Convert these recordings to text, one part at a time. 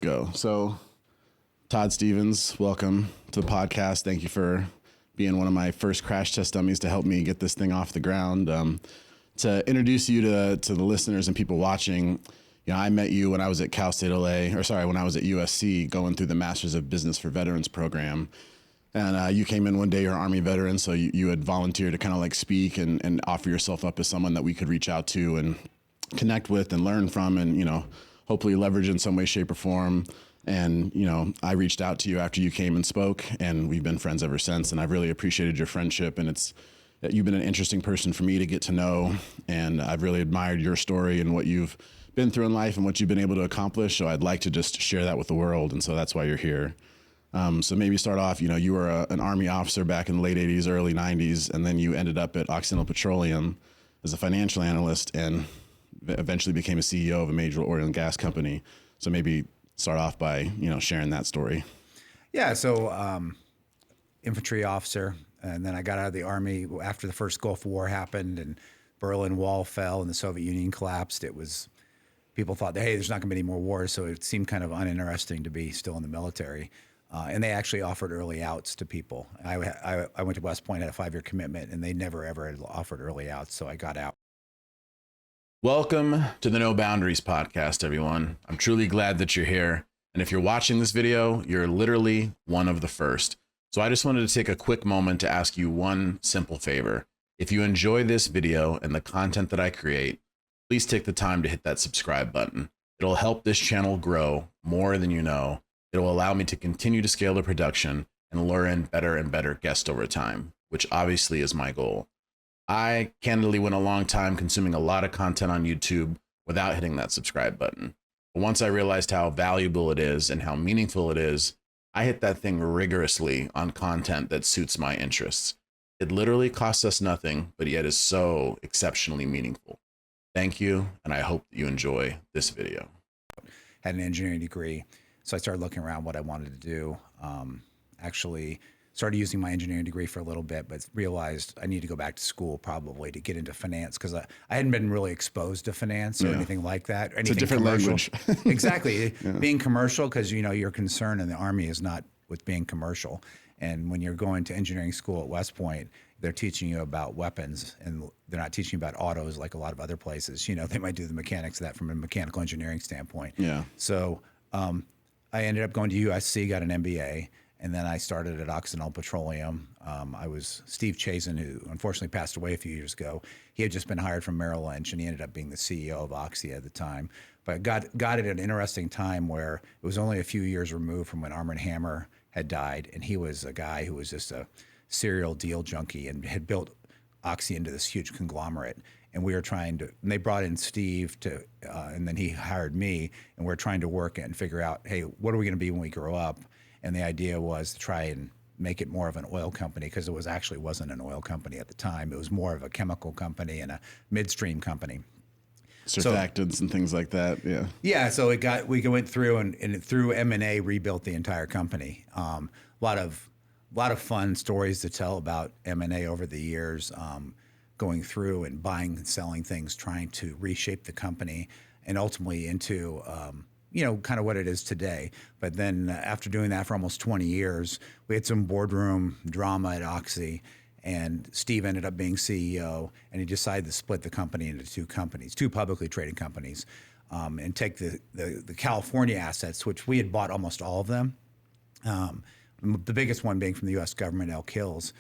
Go. So, Todd Stevens, welcome to the podcast. Thank you for being one of my first crash test dummies to help me get this thing off the ground. To introduce you to the listeners and people watching, you know, I met you when I was at Cal State LA, when I was at USC going through the Masters of Business for Veterans program. And you came in one day, you're an Army veteran, so you had volunteered to kind of like speak and offer yourself up as someone that we could reach out to and connect with and learn from and, you know, hopefully leverage in some way, shape, or form. And, you know, I reached out to you after you came and spoke, and we've been friends ever since. And I've really appreciated your friendship, and you've been an interesting person for me to get to know. And I've really admired your story and what you've been through in life and what you've been able to accomplish. So I'd like to just share that with the world. And so that's why you're here. So maybe start off, you know, you were an Army officer back in the late 80s, early 90s, and then you ended up at Occidental Petroleum as a financial analyst and eventually became a CEO of a major oil and gas company. So maybe start off by, you know, sharing that story. Yeah. So, infantry officer. And then I got out of the Army after the first Gulf War happened and Berlin Wall fell and the Soviet Union collapsed. People thought, hey, there's not going to be any more wars. So it seemed kind of uninteresting to be still in the military. And they actually offered early outs to people. I went to West Point, had a 5-year commitment, and they never, ever had offered early outs. So I got out. Welcome to the No Boundaries podcast, everyone. I'm truly glad that you're here. And if you're watching this video, you're literally one of the first. So I just wanted to take a quick moment to ask you one simple favor. If you enjoy this video and the content that I create, please take the time to hit that subscribe button. It'll help this channel grow more than you know. It will allow me to continue to scale the production and lure in better and better guests over time, which obviously is my goal. I candidly went a long time consuming a lot of content on YouTube without hitting that subscribe button. But once I realized how valuable it is and how meaningful it is, I hit that thing rigorously on content that suits my interests. It literally costs us nothing, but yet is so exceptionally meaningful. Thank you, and I hope that you enjoy this video. Had an engineering degree. So I started looking around what I wanted to do. Actually started using my engineering degree for a little bit, but realized I need to go back to school probably to get into finance because I hadn't been really exposed to finance or anything like that. It's a different language. Exactly. Being commercial, because, you know, your concern in the Army is not with being commercial. And when you're going to engineering school at West Point, they're teaching you about weapons and they're not teaching you about autos like a lot of other places. You know, they might do the mechanics of that from a mechanical engineering standpoint. Yeah. So I ended up going to USC, got an MBA, and then I started at Occidental Petroleum. I was Steve Chazen, who unfortunately passed away a few years ago. He had just been hired from Merrill Lynch, and he ended up being the CEO of Oxy at the time. But got it at an interesting time where it was only a few years removed from when Arm & Hammer had died, and he was a guy who was just a serial deal junkie and had built Oxy into this huge conglomerate. And we were and they brought in Steve and then he hired me, and we're trying to work and figure out, hey, what are we going to be when we grow up? And the idea was to try and make it more of an oil company, because it wasn't an oil company at the time. It was more of a chemical company and a midstream company. Surfactants and things like that. Yeah. Yeah. So we went through and through M&A rebuilt the entire company. A lot of fun stories to tell about M&A over the years. Going through and buying and selling things, trying to reshape the company, and ultimately into, you know, kind of what it is today. But then after doing that for almost 20 years, we had some boardroom drama at Oxy, and Steve ended up being CEO, and he decided to split the company into two publicly traded companies, and take the California assets, which we had bought almost all of them. The biggest one being from the U.S. government, Elk Hills,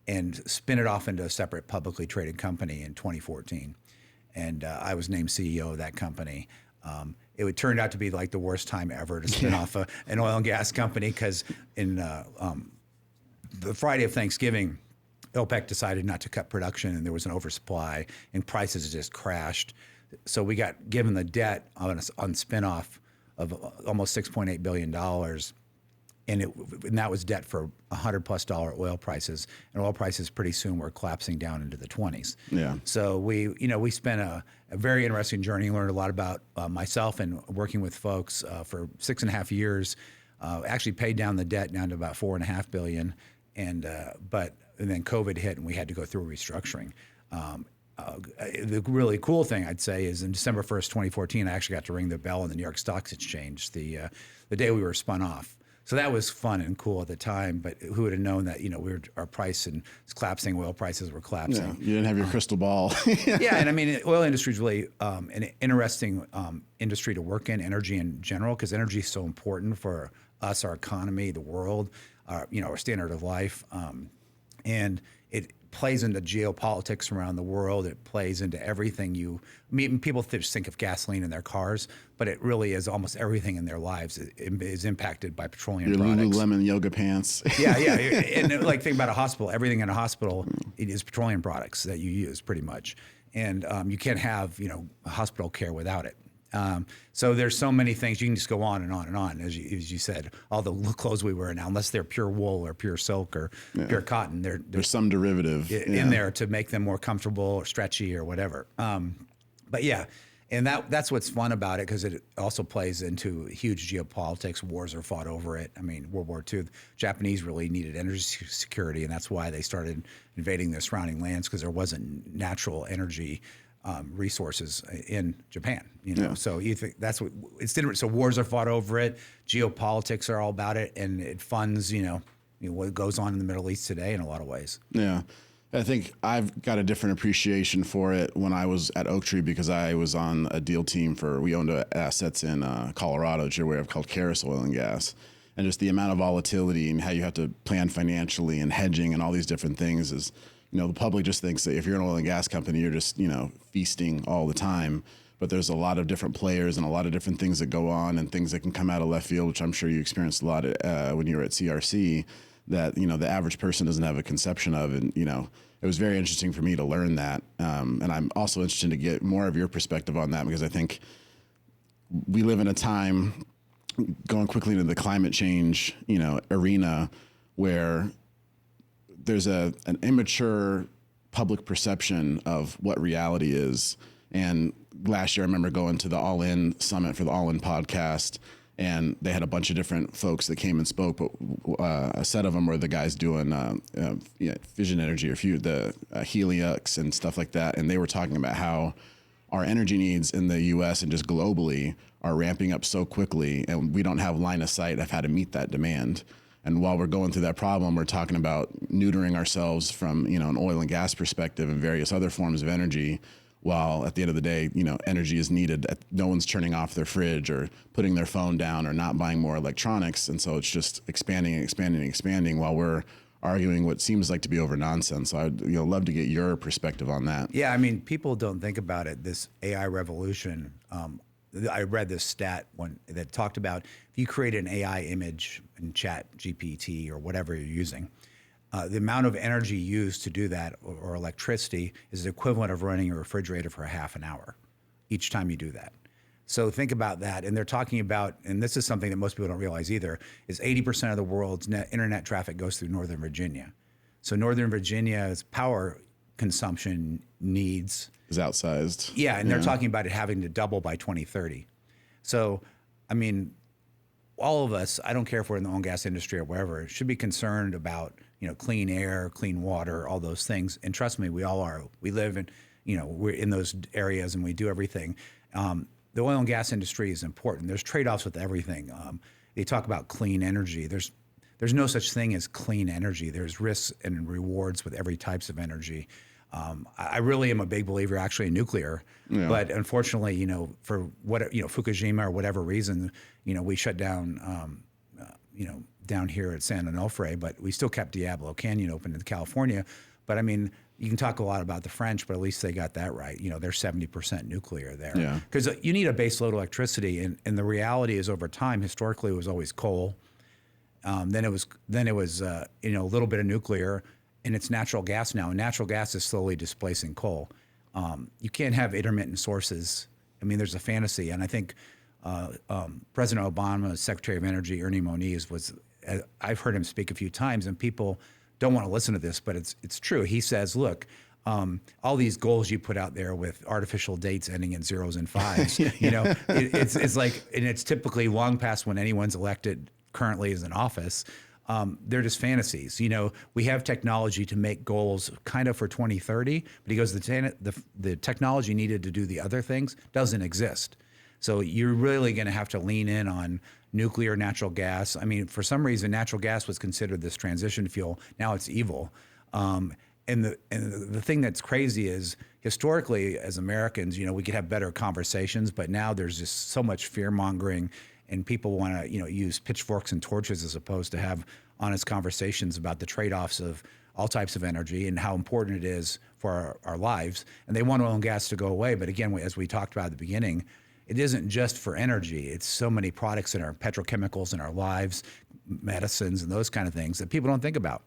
and spin it off into a separate publicly traded company in 2014. And I was named CEO of that company. It turned out to be like the worst time ever to spin off an oil and gas company, because in the Friday of Thanksgiving, OPEC decided not to cut production and there was an oversupply and prices just crashed. So we got given the debt on spinoff of almost $6.8 billion. And that was debt for $100+ oil prices, and oil prices pretty soon were collapsing down into the 20s. Yeah. So we spent a very interesting journey, learned a lot about myself and working with folks for 6.5 years. Actually paid down the debt down to about $4.5 billion, and then COVID hit and we had to go through a restructuring. the really cool thing I'd say is in December 1st, 2014, I actually got to ring the bell on the New York Stock Exchange the day we were spun off. So that was fun and cool at the time, but who would have known that, our price and collapsing, oil prices were collapsing. Yeah, you didn't have your crystal ball. Yeah, and I mean, the oil industry is really an interesting industry to work in, energy in general, because energy is so important for us, our economy, the world, our standard of life. And it plays into geopolitics around the world. It plays into everything people just think of gasoline in their cars, but it really is almost everything in their lives is impacted by petroleum Your products. Lululemon yoga pants. Yeah. And like think about a hospital, everything in a hospital it is petroleum products that you use pretty much. And you can't have, hospital care without it. So there's so many things. You can just go on and on and on. As you said, all the clothes we wear now, unless they're pure wool or pure silk or pure cotton, there's some derivative in there to make them more comfortable or stretchy or whatever. But yeah, and that's what's fun about it, because it also plays into huge geopolitics. Wars are fought over it. I mean, World War II, the Japanese really needed energy security, and that's why they started invading the surrounding lands, because there wasn't natural energy resources in Japan, So you think that's what it's different. So wars are fought over it. Geopolitics are all about it, and it funds, what goes on in the Middle East today in a lot of ways. Yeah. I think I've got a different appreciation for it when I was at Oaktree, because I was on a deal team we owned assets in Colorado, which you're aware of, called Caris Oil and Gas. And just the amount of volatility and how you have to plan financially and hedging and all these different things is, the public just thinks that if you're an oil and gas company, you're just, feasting all the time. But there's a lot of different players and a lot of different things that go on and things that can come out of left field, which I'm sure you experienced a lot when you were at CRC, that, the average person doesn't have a conception of. And, it was very interesting for me to learn that. And I'm also interested to get more of your perspective on that, because I think we live in a time, going quickly into the climate change, arena, where there's an immature public perception of what reality is. And last year, I remember going to the All In Summit for the All In podcast, and they had a bunch of different folks that came and spoke, but a set of them were the guys doing fission energy, or the Helix and stuff like that. And they were talking about how our energy needs in the U.S. and just globally are ramping up so quickly, and we don't have line of sight of how to meet that demand. And while we're going through that problem, we're talking about neutering ourselves from, an oil and gas perspective and various other forms of energy, while at the end of the day, energy is needed. No one's turning off their fridge or putting their phone down or not buying more electronics. And so it's just expanding and expanding and expanding while we're arguing what seems like to be over nonsense. So I'd love to get your perspective on that. Yeah, I mean, people don't think about it, this AI revolution. I read this stat that talked about if you create an AI image in Chat GPT or whatever you're using, the amount of energy used to do that, or electricity, is the equivalent of running a refrigerator for a half an hour each time you do that. So think about that. And they're talking about, and this is something that most people don't realize either, is 80% of the world's internet traffic goes through Northern Virginia. So Northern Virginia's power consumption needs is outsized. Yeah, and they're talking about it having to double by 2030. So, I mean, all of us, I don't care if we're in the oil and gas industry or wherever, should be concerned about, clean air, clean water, all those things. And trust me, we all are. We live in, we're in those areas and we do everything. The oil and gas industry is important. There's trade-offs with everything. They talk about clean energy. There's no such thing as clean energy. There's risks and rewards with every types of energy. I really am a big believer actually in nuclear, but unfortunately, for Fukushima or whatever reason, we shut down, down here at San Onofre, but we still kept Diablo Canyon open in California. But I mean, you can talk a lot about the French, but at least they got that right. They're 70% nuclear there. Because you need a base load electricity, and the reality is over time, historically, it was always coal. Then it was a little bit of nuclear, and it's natural gas now. And natural gas is slowly displacing coal. You can't have intermittent sources. I mean, there's a fantasy, and I think President Obama's Secretary of Energy, Ernie Moniz, I've heard him speak a few times, and people don't want to listen to this, but it's true. He says, look, all these goals you put out there with artificial dates ending in zeros and fives, it's like, and it's typically long past when anyone's elected currently is in office. they're just fantasies. We have technology to make goals kind of for 2030, but he goes, the technology needed to do the other things doesn't exist. So you're really going to have to lean in on nuclear, natural gas. I mean, for some reason, natural gas was considered this transition fuel. Now it's evil. And the thing that's crazy is historically, as Americans, we could have better conversations, but now there's just so much fear mongering, and people want to use pitchforks and torches as opposed to have honest conversations about the trade-offs of all types of energy and how important it is for our lives. And they want oil and gas to go away, but again, as we talked about at the beginning, it isn't just for energy. It's so many products in our petrochemicals in our lives, medicines and those kind of things that people don't think about.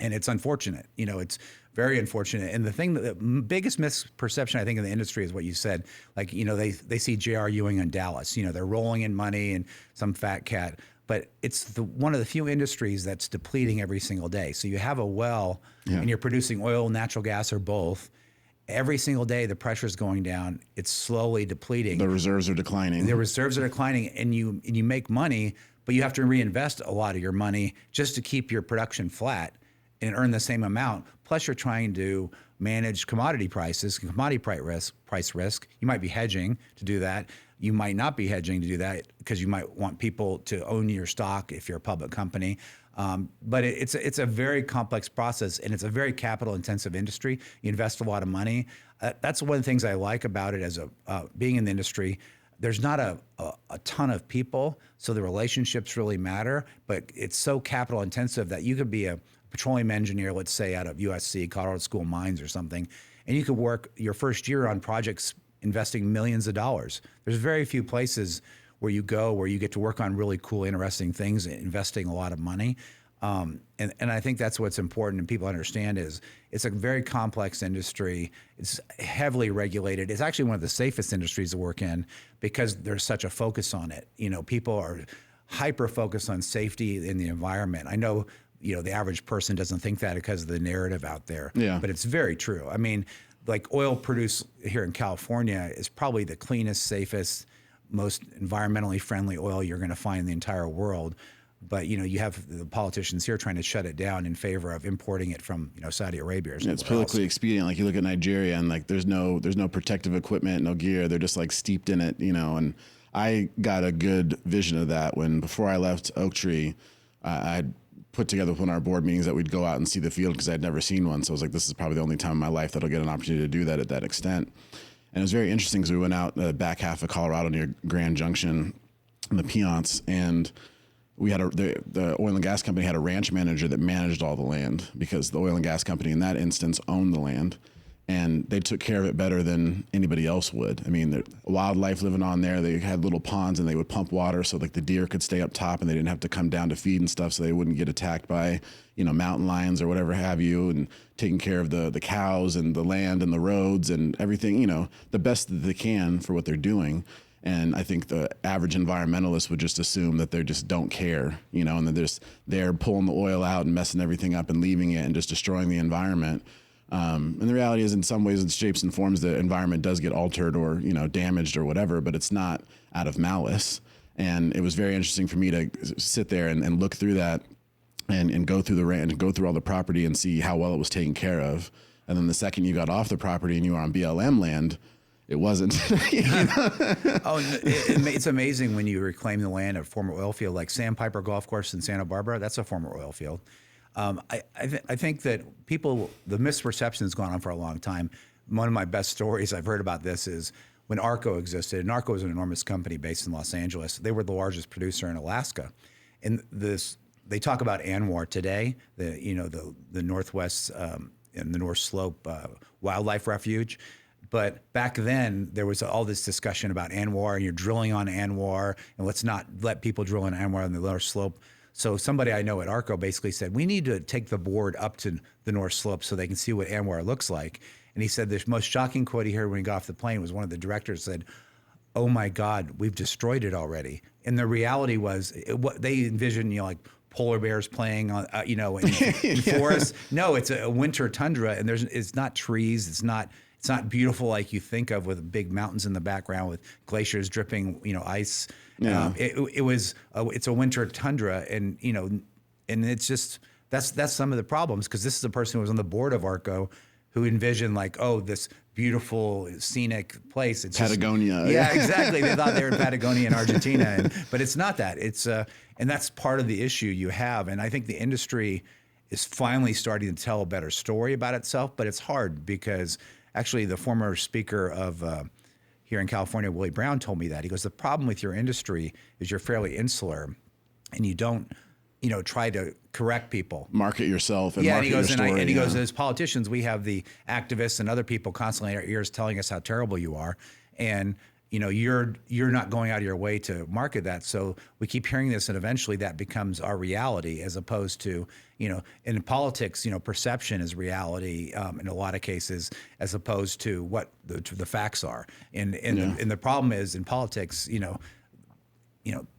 And it's unfortunate. It's very unfortunate. And the biggest misperception, I think, in the industry is what you said. Like, they see J.R. Ewing in Dallas. They're rolling in money and some fat cat. But it's one of the few industries that's depleting every single day. So you have a well and you're producing oil, natural gas, or both. Every single day, the pressure is going down. It's slowly depleting. The reserves are declining. And you make money, but you have to reinvest a lot of your money just to keep your production flat and earn the same amount. Plus, you're trying to manage commodity prices, commodity price risk. You might be hedging to do that. You might not be hedging to do that because you might want people to own your stock if you're a public company. But it's a very complex process, and it's a very capital-intensive industry. You invest a lot of money. That's one of the things I like about it as being in the industry. There's not a ton of people, so the relationships really matter, but it's so capital-intensive that you could be a petroleum engineer, let's say out of USC, Colorado School of Mines or something, and you could work your first year on projects investing millions of dollars. There's very few places where you go where you get to work on really cool, interesting things, investing a lot of money. And I think that's what's important and people understand is it's a very complex industry. It's heavily regulated. It's actually one of the safest industries to work in because there's such a focus on it. People are hyper-focused on safety in the environment. I know the average person doesn't think that because of the narrative out there, but it's very true. I mean, like oil produced here in California is probably the cleanest, safest, most environmentally friendly oil you're going to find in the entire world. But you have the politicians here trying to shut it down in favor of importing it from Saudi Arabia or something. It's politically expedient. Like you look at Nigeria and like there's no protective equipment, no gear. They're just like steeped in it, And I got a good vision of that before I left Oak Tree, I put together with one of our board meetings that we'd go out and see the field because I'd never seen one. So I was like, this is probably the only time in my life that I'll get an opportunity to do that at that extent. And it was very interesting because we went out the back half of Colorado near Grand Junction in the Piceance, and we had the oil and gas company had a ranch manager that managed all the land because the oil and gas company in that instance owned the land, and they took care of it better than anybody else would. I mean, the wildlife living on there, they had little ponds and they would pump water so like the deer could stay up top and they didn't have to come down to feed and stuff so they wouldn't get attacked by, mountain lions or whatever have you, and taking care of the cows and the land and the roads and everything, the best that they can for what they're doing. And I think the average environmentalist would just assume that they just don't care, and that they're pulling the oil out and messing everything up and leaving it and just destroying the environment. And the reality is, in some ways, in shapes and forms, the environment does get altered or damaged or whatever, but it's not out of malice. And it was very interesting for me to sit there and look through that and go through the ranch and go through all the property and see how well it was taken care of. And then the second you got off the property and you were on BLM land, it wasn't. It's amazing when you reclaim the land of a former oil field, like Sandpiper Golf Course in Santa Barbara. That's a former oil field. I think that the misperception has gone on for a long time. One of my best stories I've heard about this is when ARCO existed, and ARCO was an enormous company based in Los Angeles. They were the largest producer in Alaska. And they talk about ANWR today, the Northwest and the North Slope Wildlife Refuge. But back then, there was all this discussion about ANWR, and you're drilling on ANWR, and let's not let people drill on ANWR on the North Slope. So somebody I know at ARCO basically said, we need to take the board up to the North Slope so they can see what ANWR looks like. And he said the most shocking quote he heard when he got off the plane was one of the directors said, "Oh my God, we've destroyed it already." And the reality was, what they envisioned, like polar bears playing on, in forests. No, it's a winter tundra, and it's not trees. It's not beautiful like you think of with big mountains in the background with glaciers dripping, ice. Yeah. It's a winter tundra, and And it's just, that's some of the problems, because this is a person who was on the board of ARCO who envisioned like, oh, this beautiful scenic place. It's Patagonia. Yeah, exactly. They thought they were in Patagonia in Argentina, but it's not that. It's and that's part of the issue you have. And I think the industry is finally starting to tell a better story about itself, but it's hard because actually the former speaker of here in California, Willie Brown, told me that. He goes, the problem with your industry is you're fairly insular and you don't, try to correct people. Market yourself and market your story. And he goes, as politicians, we have the activists and other people constantly in our ears telling us how terrible you are. And, you're not going out of your way to market that. So we keep hearing this, and eventually that becomes our reality, as opposed to, in politics, perception is reality in a lot of cases, as opposed to what the facts are. And the problem is in politics,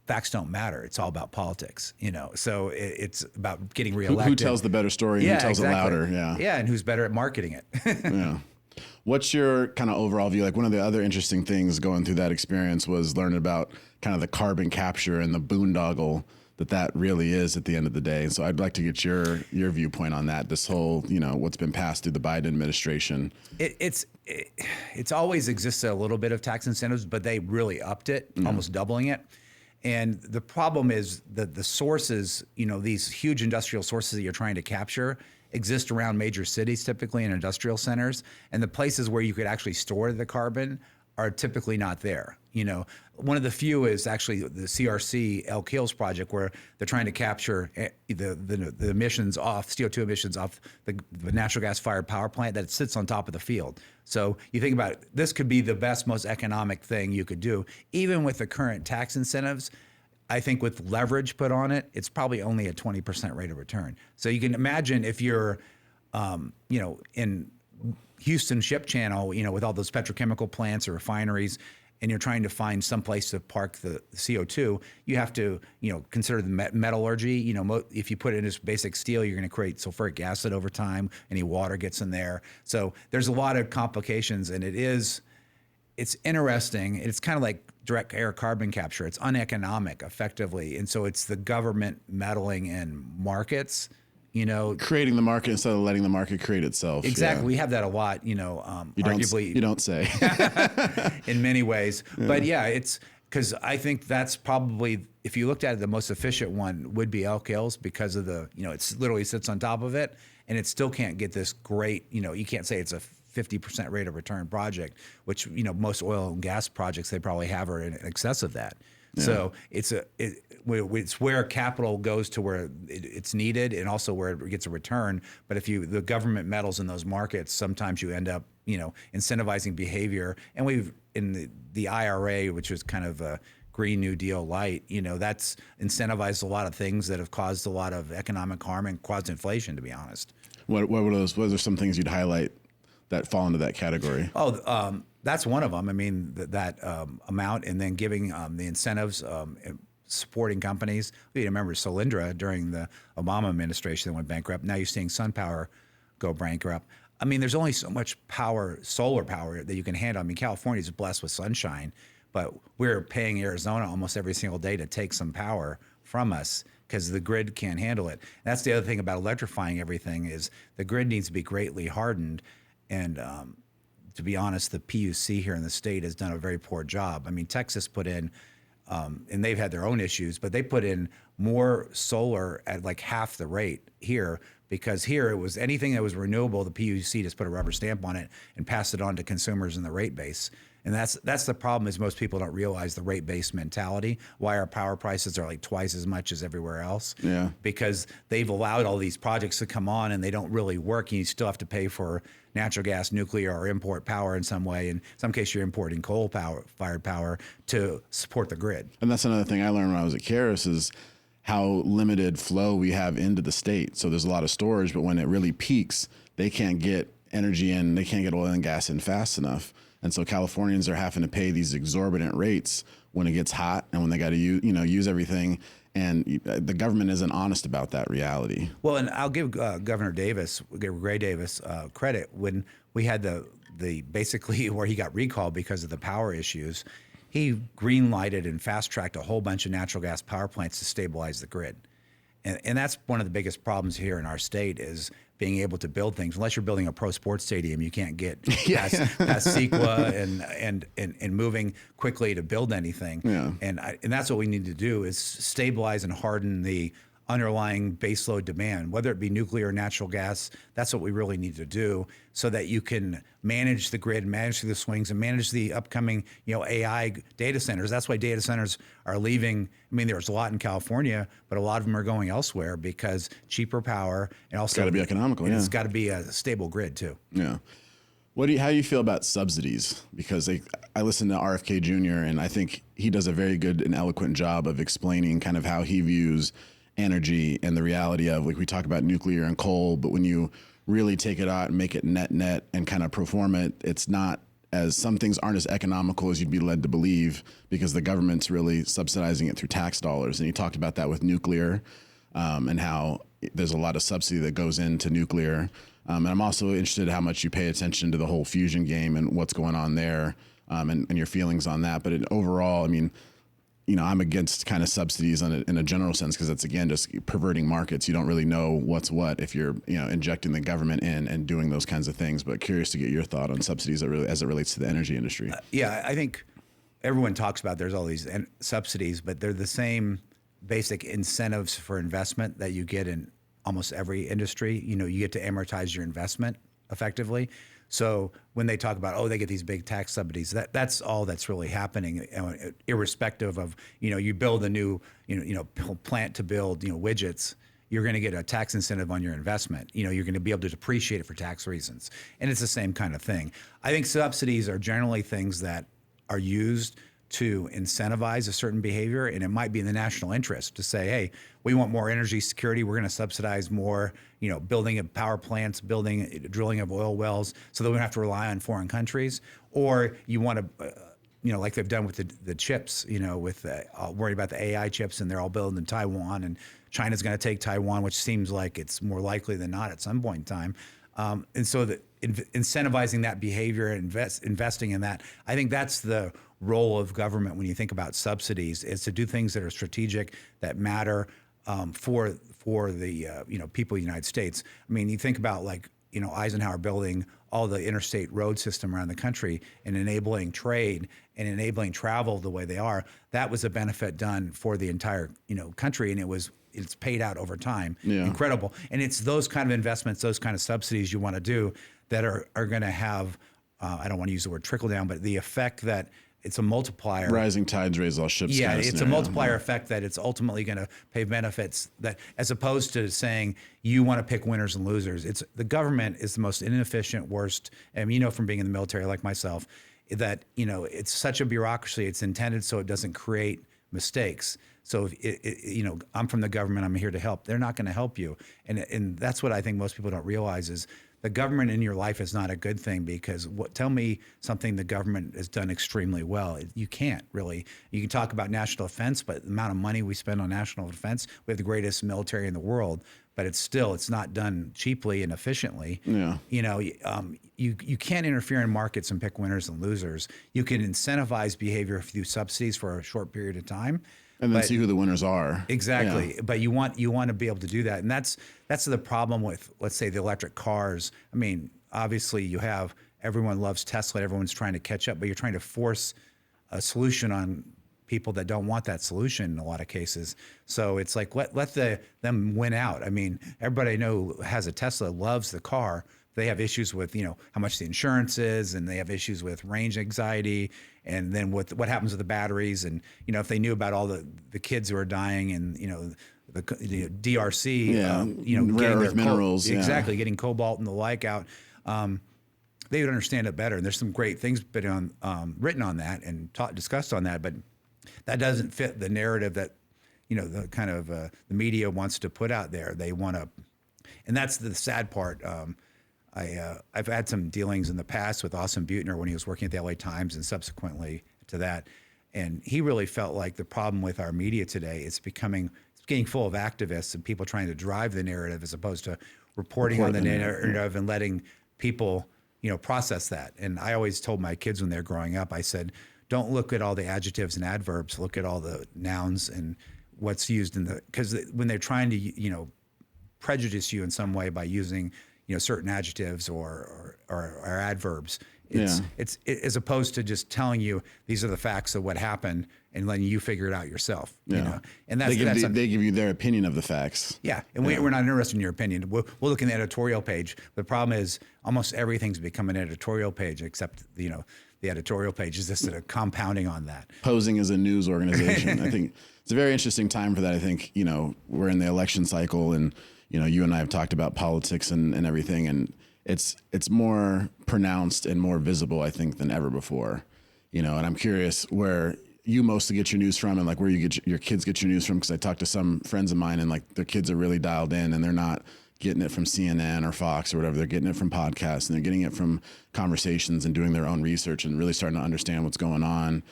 facts don't matter. It's all about politics, So it's about getting reelected. Who tells the better story and who tells it louder? Yeah. Yeah, and who's better at marketing it. Yeah. What's your kind of overall view? Like, one of the other interesting things going through that experience was learning about kind of the carbon capture and the boondoggle that really is at the end of the day. So I'd like to get your viewpoint on that. This whole, what's been passed through the Biden administration. It's always existed a little bit of tax incentives, but they really upped it, almost doubling it. And the problem is that the sources, these huge industrial sources that you're trying to capture exist around major cities, typically in industrial centers. And the places where you could actually store the carbon are typically not there. One of the few is actually the CRC Elk Hills project, where they're trying to capture the emissions off, CO2 emissions off the natural gas fired power plant that sits on top of the field. So you think about it, this could be the best, most economic thing you could do. Even with the current tax incentives, I think with leverage put on it, it's probably only a 20% rate of return. So you can imagine if you're, in Houston Ship Channel, with all those petrochemical plants or refineries, and you're trying to find some place to park the CO2, you have to, consider the metallurgy. If you put it in this basic steel, you're going to create sulfuric acid over time. Any water gets in there. So there's a lot of complications, and it's interesting. It's kind of like direct air carbon capture. It's uneconomic, effectively. And so it's the government meddling in markets, creating the market instead of letting the market create itself. Exactly. Yeah. We have that a lot, arguably. You don't say. In many ways. Yeah. But yeah, it's because I think that's probably, if you looked at it, the most efficient one would be Elk Hills, because of the, it literally sits on top of it, and it still can't get this great, you can't say it's a 50% rate of return project, which, most oil and gas projects they probably have are in excess of that. Yeah. So it's where capital goes to where it's needed, and also where it gets a return. But if the government meddles in those markets, sometimes you end up, incentivizing behavior. And we've, in the IRA, which was kind of a Green New Deal light, that's incentivized a lot of things that have caused a lot of economic harm and caused inflation, to be honest. What were those? What are some things you'd highlight that fall into that category? That's one of them. I mean, that amount, and then giving the incentives, supporting companies. You remember Solyndra during the Obama administration that went bankrupt. Now you're seeing SunPower go bankrupt. I mean, there's only so much power, solar power, that you can handle. I mean, California's blessed with sunshine, but we're paying Arizona almost every single day to take some power from us because the grid can't handle it. And that's the other thing about electrifying everything, is the grid needs to be greatly hardened. And to be honest, the PUC here in the state has done a very poor job. I mean, Texas put in, and they've had their own issues, but they put in more solar at like half the rate here, because here it was anything that was renewable, the PUC just put a rubber stamp on it and passed it on to consumers in the rate base. And that's the problem, is most people don't realize the rate-based mentality, why our power prices are like twice as much as everywhere else. Yeah. Because they've allowed all these projects to come on and they don't really work, and you still have to pay for natural gas, nuclear, or import power in some way. In some cases, you're importing coal-fired power to support the grid. And that's another thing I learned when I was at Karis, is how limited flow we have into the state. So there's a lot of storage, but when it really peaks, they can't get energy in, they can't get oil and gas in fast enough. And so Californians are having to pay these exorbitant rates when it gets hot and when they got to use everything. And the government isn't honest about that reality. Well, and I'll give Governor Davis, Gray Davis, credit. When we had the basically where he got recalled because of the power issues, he green-lighted and fast-tracked a whole bunch of natural gas power plants to stabilize the grid. And that's one of the biggest problems here in our state is being able to build things. Unless you're building a pro sports stadium, you can't get past CEQA and moving quickly to build anything. Yeah. And that's what we need to do is stabilize and harden the underlying baseload demand, whether it be nuclear or natural gas. That's what we really need to do so that you can manage the grid, manage the swings, and manage the upcoming, AI data centers. That's why data centers are leaving. I mean, there's a lot in California, but a lot of them are going elsewhere because cheaper power and also got to be economical. It's got to be a stable grid too. Yeah. How do you feel about subsidies? Because I listen to RFK Jr. and I think he does a very good and eloquent job of explaining kind of how he views energy and the reality of, like, we talk about nuclear and coal, but when you really take it out and make it net and kind of perform it, it's not as, some things aren't as economical as you'd be led to believe because the government's really subsidizing it through tax dollars. And he talked about that with nuclear and how there's a lot of subsidy that goes into nuclear. And I'm also interested in how much you pay attention to the whole fusion game and what's going on there and your feelings on that. But overall, I mean, I'm against kind of subsidies in a general sense because it's, again, just perverting markets. You don't really know what's what if you're, injecting the government in and doing those kinds of things. But curious to get your thought on subsidies as it relates to the energy industry. I think everyone talks about there's all these subsidies, but they're the same basic incentives for investment that you get in almost every industry. You get to amortize your investment effectively. So when they talk about, they get these big tax subsidies, that's all that's really happening, irrespective of, you build a new, plant to build, widgets, you're going to get a tax incentive on your investment. You're going to be able to depreciate it for tax reasons. And it's the same kind of thing. I think subsidies are generally things that are used to incentivize a certain behavior, and it might be in the national interest to say, hey, we want more energy security. We're going to subsidize more, building of power plants, drilling of oil wells, so that we don't have to rely on foreign countries. Or you want to, like they've done with the chips, with worried about the AI chips, and they're all built in Taiwan, and China's going to take Taiwan, which seems like it's more likely than not at some point in time. And so incentivizing that behavior and investing in that, I think that's the role of government when you think about subsidies, is to do things that are strategic, that matter for the people of the United States. I mean, you think about Eisenhower building all the interstate road system around the country and enabling trade and enabling travel the way they are. That was a benefit done for the entire country, and it's paid out over time. Yeah. Incredible. And it's those kind of investments, those kind of subsidies you want to do that are going to have, I don't want to use the word trickle down, but the effect that it's a multiplier. Rising tides raise all ships. Yeah, kind of it's scenario. a multiplier effect that it's ultimately going to pay benefits, that as opposed to saying you want to pick winners and losers. It's the government is the most inefficient, worst, and from being in the military like myself, that it's such a bureaucracy. It's intended so it doesn't create mistakes. So if I'm from the government, I'm here to help. They're not going to help you, and that's what I think most people don't realize is the government in your life is not a good thing, because tell me something the government has done extremely well. You can't really. You can talk about national defense, but the amount of money we spend on national defense, we have the greatest military in the world, but it's not done cheaply and efficiently. Yeah. You can't interfere in markets and pick winners and losers. You can incentivize behavior through subsidies for a short period of time. And then see who the winners are. Exactly. Yeah. But you want to be able to do that. And that's the problem with, let's say, the electric cars. I mean, obviously everyone loves Tesla, everyone's trying to catch up, but you're trying to force a solution on people that don't want that solution in a lot of cases. So it's like, let them win out. I mean, everybody I know who has a Tesla loves the car. They have issues with, how much the insurance is, and they have issues with range anxiety, and then what happens with the batteries. And, if they knew about all the kids who are dying and, the DRC, rare earth minerals. Exactly, getting cobalt and the like out, they would understand it better. And there's some great things been written on that and discussed on that, but that doesn't fit the narrative that, the kind of the media wants to put out there. They want to, and that's the sad part. I've had some dealings in the past with Austin Butner when he was working at the LA Times and subsequently to that. And he really felt like the problem with our media today is getting full of activists and people trying to drive the narrative as opposed to reporting on the narrative and letting people, process that. And I always told my kids when they're growing up, I said, don't look at all the adjectives and adverbs, look at all the nouns and what's used in because when they're trying to, prejudice you in some way by using, certain adjectives or adverbs. It's as opposed to just telling you these are the facts of what happened and letting you figure it out yourself. And they give you their opinion of the facts. Yeah, and we're not interested in your opinion. We'll look in the editorial page. The problem is almost everything's become an editorial page, except the editorial page is just a compounding on that. Posing as a news organization. I think it's a very interesting time for that. I think we're in the election cycle, and you and I have talked about politics and everything, and it's more pronounced and more visible, I think, than ever before. And I'm curious where you mostly get your news from, and like where you get your kids get your news from, because I talked to some friends of mine, and like their kids are really dialed in, and they're not getting it from CNN or Fox or whatever. They're getting it from podcasts, and they're getting it from conversations and doing their own research and really starting to understand what's going on.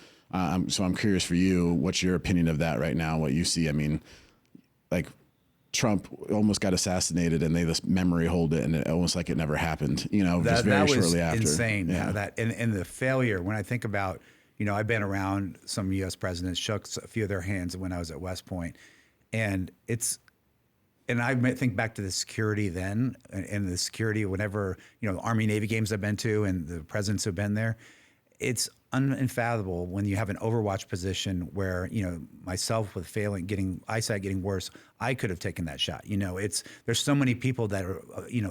So I'm curious for you, what's your opinion of that right now? What you see? I mean, like, Trump almost got assassinated, and they just memory hold it, and it almost like it never happened. Just very shortly after. Insane. Yeah, that and the failure. When I think about, I've been around some U.S. presidents, shook a few of their hands when I was at West Point, and I think back to the security then, and the security whenever Army Navy games I've been to, and the presidents who've been there. It's unfathomable when you have an overwatch position where myself with getting eyesight getting worse, I could have taken that shot. There's so many people that are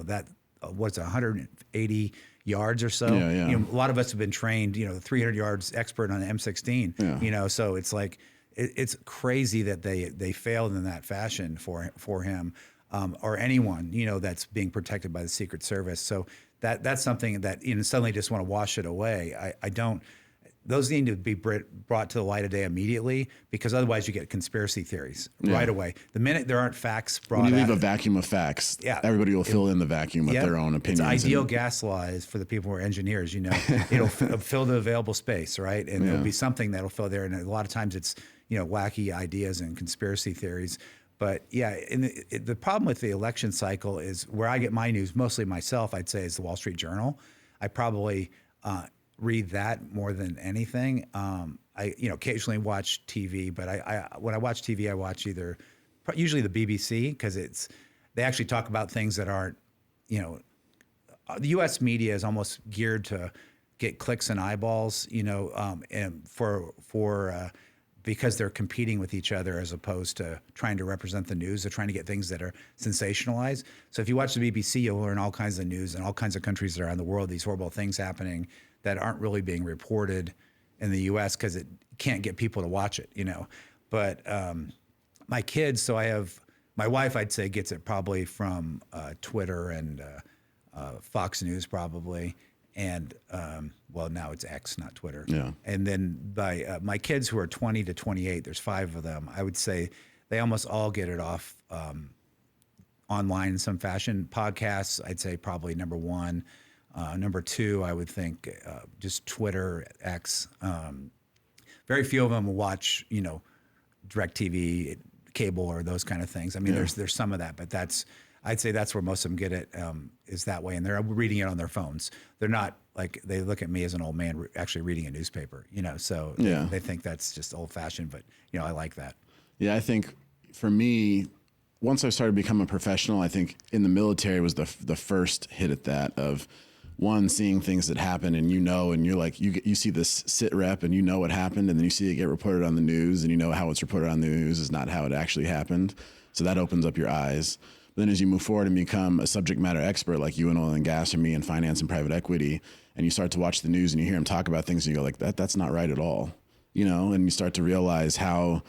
that what's 180 yards or so. Yeah. A lot of us have been trained 300 yards expert on an M16. Yeah. So it's like it's crazy that they failed in that fashion for him or anyone that's being protected by the Secret Service. So that's something that suddenly just want to wash it away. I don't. Those need to be brought to the light of day immediately, because otherwise you get conspiracy theories right away. The minute there aren't facts brought out. When you leave a vacuum of facts, everybody will fill in the vacuum with their own opinions. It's ideal gas law is for the people who are engineers. It'll fill the available space, right? And there'll be something that'll fill there. And a lot of times it's wacky ideas and conspiracy theories. But and the problem with the election cycle is where I get my news, mostly myself, I'd say, is the Wall Street Journal. I probably read that more than anything. I occasionally watch TV, but when I watch TV, I watch usually the BBC, because they actually talk about things that aren't, the U.S. media is almost geared to get clicks and eyeballs, and because they're competing with each other as opposed to trying to represent the news. They're trying to get things that are sensationalized. So if you watch the BBC, you'll learn all kinds of news and all kinds of countries that are around the world, these horrible things happening that aren't really being reported in the U.S. because it can't get people to watch it, But my kids, so I have, my wife, I'd say, gets it probably from Twitter and Fox News probably. And now it's X, not Twitter. Yeah. And then by my kids who are 20 to 28, there's 5 of them. I would say they almost all get it off online in some fashion. Podcasts, I'd say probably number 1. Number 2, I would think just Twitter, X. Very few of them will watch, DirecTV, cable, or those kind of things. I mean, there's some of that, but I'd say that's where most of them get it, is that way. And they're reading it on their phones. They're not like, they look at me as an old man actually reading a newspaper, so they think that's just old fashioned, but I like that. Yeah. I think for me, once I started becoming a professional, I think in the military was the first hit at that of one, seeing things that happen and and you're like, you see this sit rep and what happened, and then you see it get reported on the news, and how it's reported on the news is not how it actually happened. So that opens up your eyes. Then as you move forward and become a subject matter expert like you in oil and gas, or me in finance and private equity, and you start to watch the news and you hear them talk about things and you go like, that's not right at all, and you start to realize how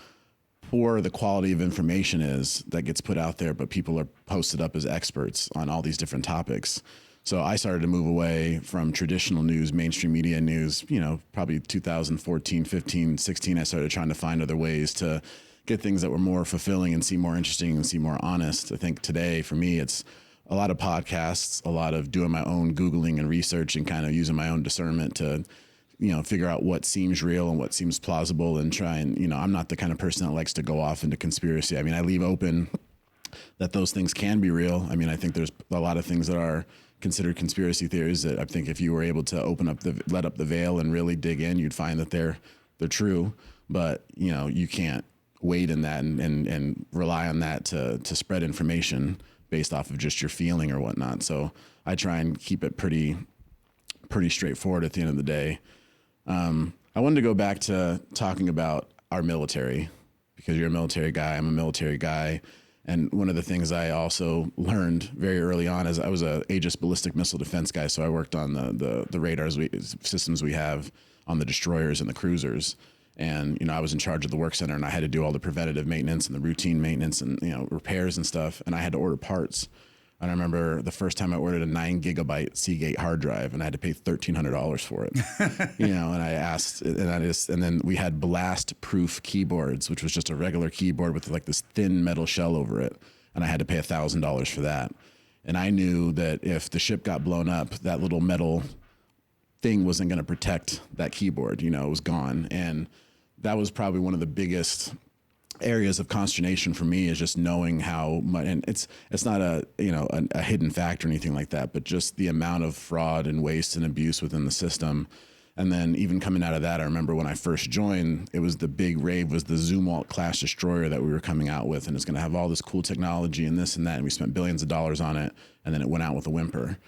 poor the quality of information is that gets put out there, but people are posted up as experts on all these different topics. So I started to move away from traditional news, mainstream media news, probably 2014, 15, 16, I started trying to find other ways to get things that were more fulfilling and seem more interesting and seem more honest. I think today for me, it's a lot of podcasts, a lot of doing my own Googling and research and kind of using my own discernment to, figure out what seems real and what seems plausible, and try and, I'm not the kind of person that likes to go off into conspiracy. I mean, I leave open that those things can be real. I mean, I think there's a lot of things that are considered conspiracy theories that I think if you were able to let up the veil and really dig in, you'd find that they're true. But, you can't weight in that and rely on that to spread information based off of just your feeling or whatnot. So I try and keep it pretty straightforward at the end of the day. I wanted to go back to talking about our military, because you're a military guy, I'm a military guy. And one of the things I also learned very early on is I was a Aegis ballistic missile defense guy. So I worked on the radars systems we have on the destroyers and the cruisers. And, I was in charge of the work center, and I had to do all the preventative maintenance and the routine maintenance and, repairs and stuff. And I had to order parts. And I remember the first time I ordered a 9 gigabyte Seagate hard drive, and I had to pay $1,300 for it. And I asked, and then we had blast proof keyboards, which was just a regular keyboard with like this thin metal shell over it. And I had to pay $1,000 for that. And I knew that if the ship got blown up, that little metal thing wasn't going to protect that keyboard. It was gone. And that was probably one of the biggest areas of consternation for me, is just knowing how much, and it's not a hidden fact or anything like that, but just the amount of fraud and waste and abuse within the system. And then even coming out of that, I remember when I first joined, it was the big rave was the Zumwalt class destroyer that we were coming out with, and it's going to have all this cool technology and this and that, and we spent billions of dollars on it, and then it went out with a whimper.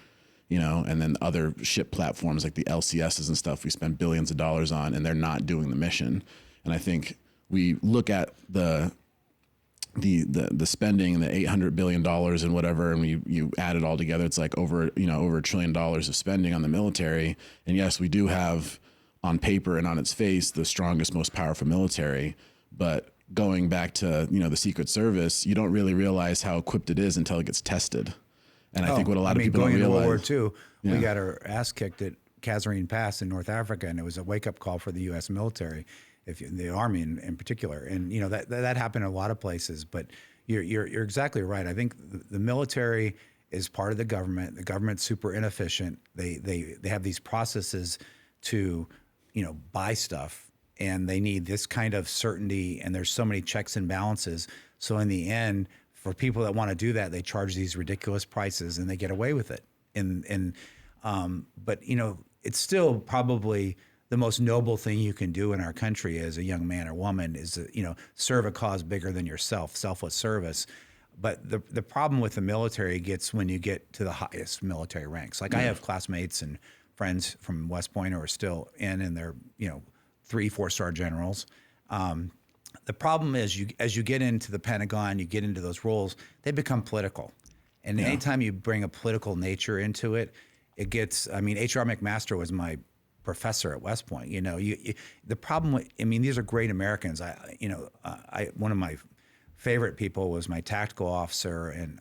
And then other ship platforms like the LCSs and stuff, we spend billions of dollars on, and they're not doing the mission. And I think we look at the spending and the $800 billion and whatever, and you add it all together, it's like over $1 trillion of spending on the military. And yes, we do have on paper and on its face the strongest, most powerful military, but going back to, the Secret Service, you don't really realize how equipped it is until it gets tested. And I think what a lot of people don't realize. Going into World War II, we got our ass kicked at Kasserine Pass in North Africa, and it was a wake-up call for the U.S. military, the Army in particular. And that happened in a lot of places. But you're exactly right. I think the military is part of the government. The government's super inefficient. They have these processes to buy stuff, and they need this kind of certainty. And there's so many checks and balances. So in the end, for people that want to do that, they charge these ridiculous prices, and they get away with it. But it's still probably the most noble thing you can do in our country as a young man or woman is, serve a cause bigger than yourself, selfless service. But the problem with the military gets when you get to the highest military ranks. Like I have classmates and friends from West Point who are still and they're, 3-4-star generals. The problem is as you get into the Pentagon, you get into those roles, they become political. And anytime you bring a political nature into it, it gets, H.R. McMaster was my professor at West Point. The problem with, these are great Americans. One of my favorite people was my tactical officer, and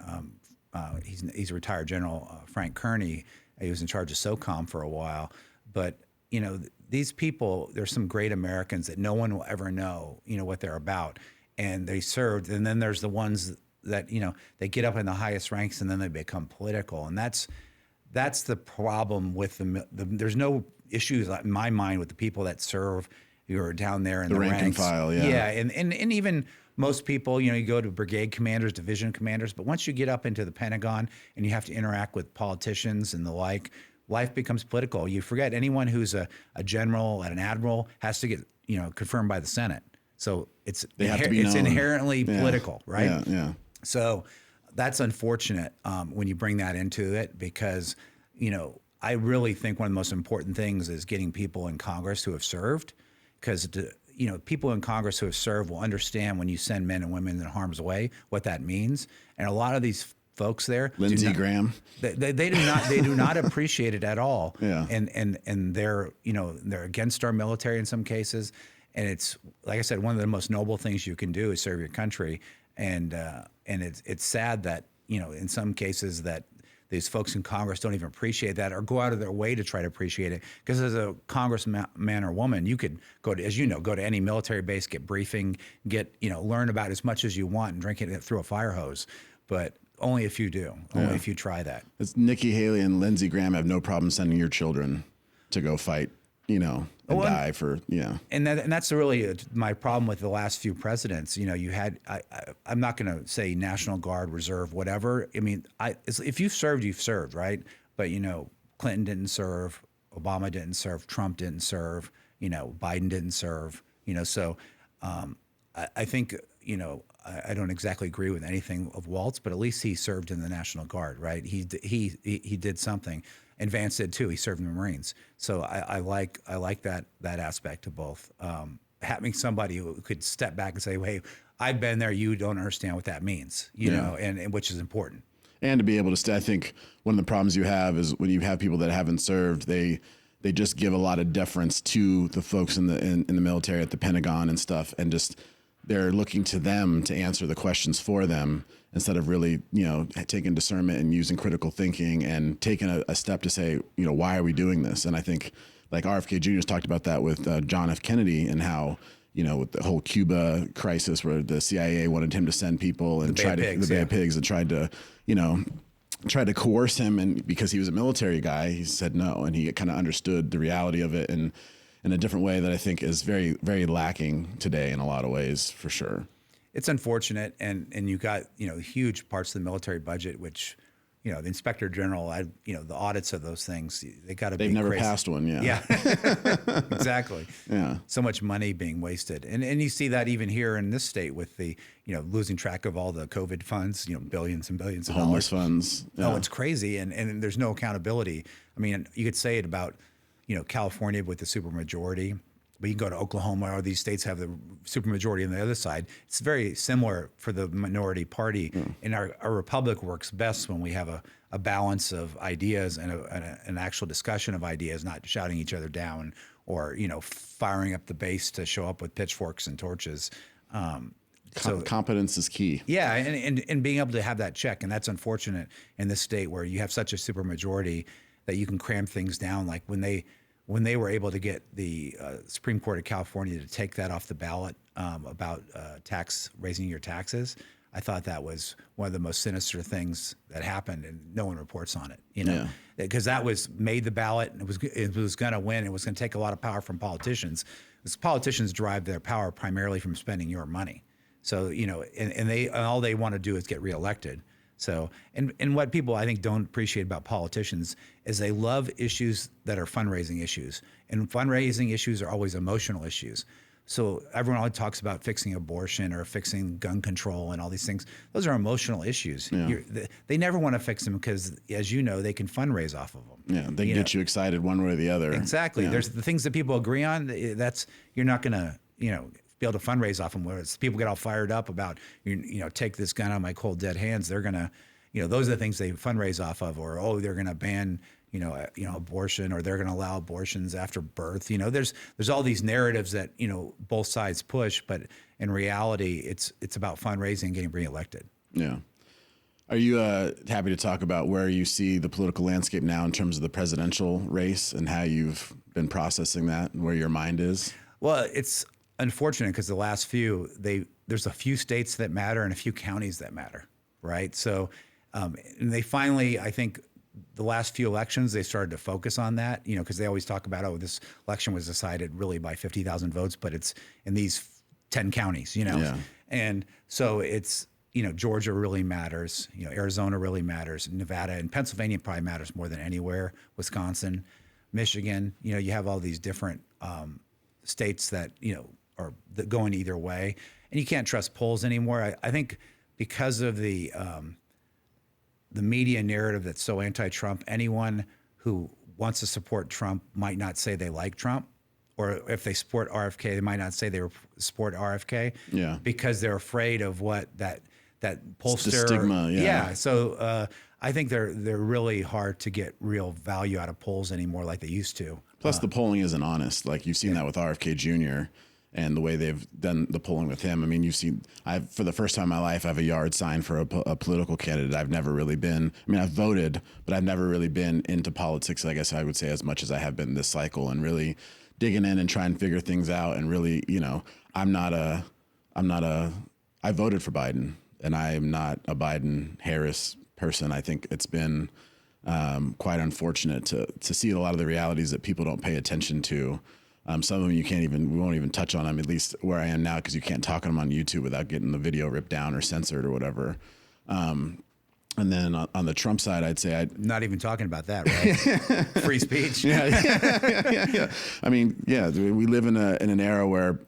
he's a retired general, Frank Kearney. He was in charge of SOCOM for a while. But, these people, there's some great Americans that no one will ever know, what they're about. And they served. And then there's the ones that, they get up in the highest ranks and then they become political. And that's the problem with there's no issues in my mind with the people that serve who are down there in the rank ranks. And file, yeah. Yeah, and even most people, you go to brigade commanders, division commanders, but once you get up into the Pentagon and you have to interact with politicians and the like, life becomes political. You forget anyone who's a general and an admiral has to get, confirmed by the Senate. So it's inherently political, right? Yeah. So that's unfortunate when you bring that into it, because, I really think one of the most important things is getting people in Congress who have served, because people in Congress who have served will understand when you send men and women in harm's way, what that means. And a lot of these folks there, Lindsey Graham, they do not appreciate it at all. Yeah. And they're they're against our military in some cases. And it's, like I said, one of the most noble things you can do is serve your country. And it's sad that in some cases that these folks in Congress don't even appreciate that or go out of their way to try to appreciate it. Because as a congressman or woman, you could go to any military base, get briefing, learn about as much as you want and drink it through a fire hose. But only if you do, only if you try that. It's Nikki Haley and Lindsey Graham have no problem sending your children to go fight, and die for, And that's really my problem with the last few presidents. You had, I'm not going to say National Guard, Reserve, whatever. If you've served, right? But, Clinton didn't serve, Obama didn't serve, Trump didn't serve, Biden didn't serve, so I think, I don't exactly agree with anything of Walt's, but at least he served in the National Guard, right? He did something. And Vance did too. He served in the Marines. So I like that aspect of both. Having somebody who could step back and say, "Hey, I've been there. You don't understand what that means," you know, and which is important. And to be able to stay, I think one of the problems you have is when you have people that haven't served, they just give a lot of deference to the folks in the military at the Pentagon and stuff, and just they're looking to them to answer the questions for them instead of really, taking discernment and using critical thinking and taking a step to say, why are we doing this? And I think like RFK Jr. has talked about that with John F. Kennedy and how, with the whole Cuba crisis where the CIA wanted him to send people and the Bay of Pigs and tried to coerce him, and because he was a military guy, he said no, and he kind of understood the reality of it and in a different way that I think is very, very lacking today in a lot of ways, for sure. It's unfortunate, and you got huge parts of the military budget, which the Inspector General, the audits of those things, they've never passed one, yeah, exactly, yeah, so much money being wasted, and you see that even here in this state with the losing track of all the COVID funds, billions and billions of homeless dollars. funds. Yeah. Oh, it's crazy, and there's no accountability. I mean, you could say it about California with the supermajority. But you can go to Oklahoma, or these states have the supermajority on the other side. It's very similar for the minority party. And our republic works best when we have a balance of ideas and an actual discussion of ideas, not shouting each other down or, firing up the base to show up with pitchforks and torches. So competence is key. Yeah, and being able to have that check. And that's unfortunate in this state where you have such a supermajority that you can cram things down. Like when they were able to get the Supreme Court of California to take that off the ballot about raising your taxes, I thought that was one of the most sinister things that happened, and no one reports on it, because that was made the ballot, and it was going to win. It was going to take a lot of power from politicians, because politicians derive their power primarily from spending your money. So, and all they want to do is get reelected. So, and what people I think don't appreciate about politicians is they love issues that are fundraising issues, and fundraising issues are always emotional issues. So everyone always talks about fixing abortion or fixing gun control and all these things. Those are emotional issues. Yeah. They never want to fix them because, as you know, they can fundraise off of them. Yeah, they get you excited one way or the other. Exactly. Yeah. There's the things that people agree on. You're not going to, be able to fundraise off them. Whereas people get all fired up about, take this gun out of my cold dead hands. They're going to, those are the things they fundraise off of, or, they're going to ban, abortion, or they're going to allow abortions after birth. There's all these narratives that, both sides push, but in reality, it's about fundraising and getting reelected. Yeah. Are you happy to talk about where you see the political landscape now in terms of the presidential race and how you've been processing that and where your mind is? Well, it's unfortunate because the last few, there's a few states that matter and a few counties that matter, right? So, and they finally, I think, the last few elections, they started to focus on that, because they always talk about, this election was decided really by 50,000 votes, but it's in these 10 counties, Yeah. And so it's, Georgia really matters, Arizona really matters, Nevada and Pennsylvania probably matters more than anywhere, Wisconsin, Michigan, you have all these different states that, are going either way, and you can't trust polls anymore. I think because of the media narrative that's so anti-Trump, anyone who wants to support Trump might not say they like Trump, or if they support RFK, they might not say they support RFK. Yeah. Because they're afraid of what that pollster. It's the stigma. Yeah. So I think they're really hard to get real value out of polls anymore like they used to. Plus, the polling isn't honest. Like you've seen that with RFK Jr. and the way they've done the polling with him. I mean, for the first time in my life, I have a yard sign for a political candidate. I've never really been, I've voted, but I've never really been into politics, I guess I would say, as much as I have been this cycle, and really digging in and trying to figure things out. And really, I voted for Biden, and I am not a Biden-Harris person. I think it's been quite unfortunate to see a lot of the realities that people don't pay attention to. Some of them we won't even touch on them, at least where I am now, because you can't talk on them on YouTube without getting the video ripped down or censored or whatever. And then on the Trump side, I'd say not even talking about that, right? Free speech. Yeah. I mean, yeah, we live in an era where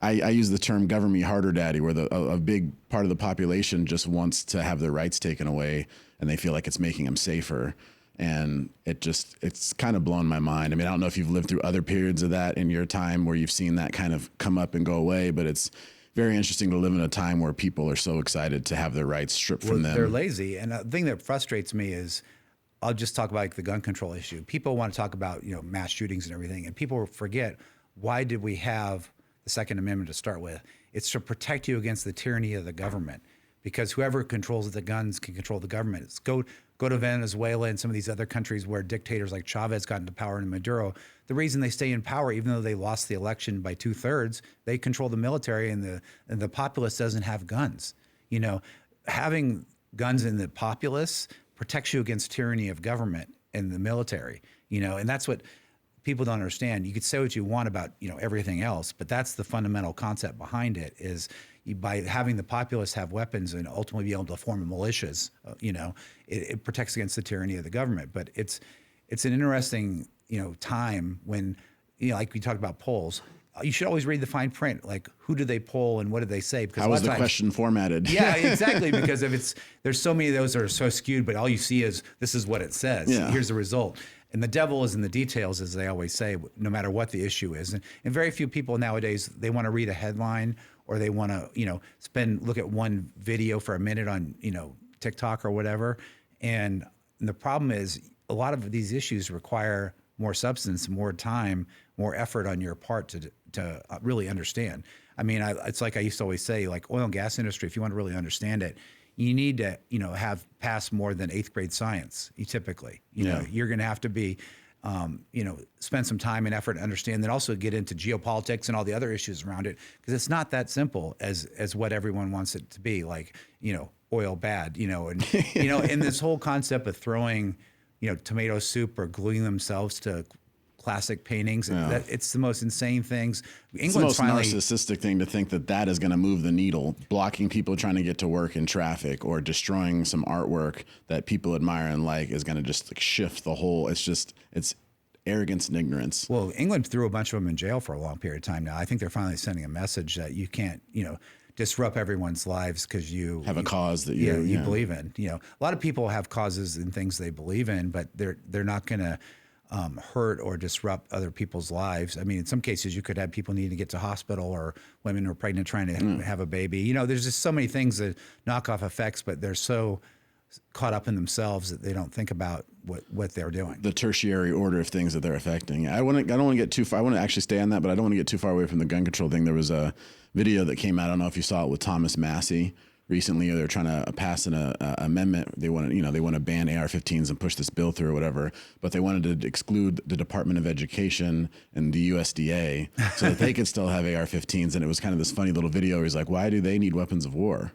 I use the term "govern me harder, daddy," where a big part of the population just wants to have their rights taken away, and they feel like it's making them safer. And it's kind of blown my mind. I mean, I don't know if you've lived through other periods of that in your time where you've seen that kind of come up and go away, but it's very interesting to live in a time where people are so excited to have their rights stripped from them. They're lazy. And the thing that frustrates me is, I'll just talk about like the gun control issue. People want to talk about, mass shootings and everything, and people forget, why did we have the Second Amendment to start with? It's to protect you against the tyranny of the government, because whoever controls the guns can control the government. It's go to Venezuela and some of these other countries where dictators like Chavez got into power and Maduro. The reason they stay in power, even though they lost the election by 2/3, they control the military, and the populace doesn't have guns. Having guns in the populace protects you against tyranny of government and the military. And that's what people don't understand. You could say what you want about everything else, but that's the fundamental concept behind it. Is by having the populace have weapons and ultimately be able to form militias, it protects against the tyranny of the government. But it's an interesting time when like we talked about polls. You should always read the fine print, like who did they poll and what did they say? Because how was the question formatted? Yeah, exactly. Because there's so many of those that are so skewed, but all you see is this is what it says. Yeah. Here's the result. And the devil is in the details, as they always say, no matter what the issue is. And very few people nowadays, they want to read a headline, or they want to, look at one video for a minute on, TikTok or whatever. And the problem is, a lot of these issues require more substance, more time, more effort on your part to really understand. I mean, it's like I used to always say, like oil and gas industry, if you want to really understand it, you need to, have passed more than 8th grade science. You're going to have to be, spend some time and effort to understand, then also get into geopolitics and all the other issues around it, because it's not that simple as what everyone wants it to be. Like, oil bad, and and this whole concept of throwing, tomato soup or gluing themselves to classic paintings. Yeah. It's the most insane things. It's the most narcissistic thing to think that is going to move the needle, blocking people trying to get to work in traffic, or destroying some artwork that people admire and like is going to just like shift the whole. It's arrogance and ignorance. Well, England threw a bunch of them in jail for a long period of time now. I think they're finally sending a message that you can't, disrupt everyone's lives because you have a cause that you believe in. A lot of people have causes and things they believe in, but they're not going to hurt or disrupt other people's lives. I mean, in some cases, you could have people need to get to hospital, or women who are pregnant trying to have a baby. There's just so many things that knock-off effects, but they're so caught up in themselves that they don't think about what they're doing. The tertiary order of things that they're affecting. I don't want to get too far. I want to actually stay on that, but I don't want to get too far away from the gun control thing. There was a video that came out. I don't know if you saw it with Thomasfidy recently, or they're trying to pass an amendment. They want to ban AR-15s and push this bill through or whatever, but they wanted to exclude the Department of Education and the USDA so that they could still have AR-15s. And it was kind of this funny little video where he's like, why do they need weapons of war?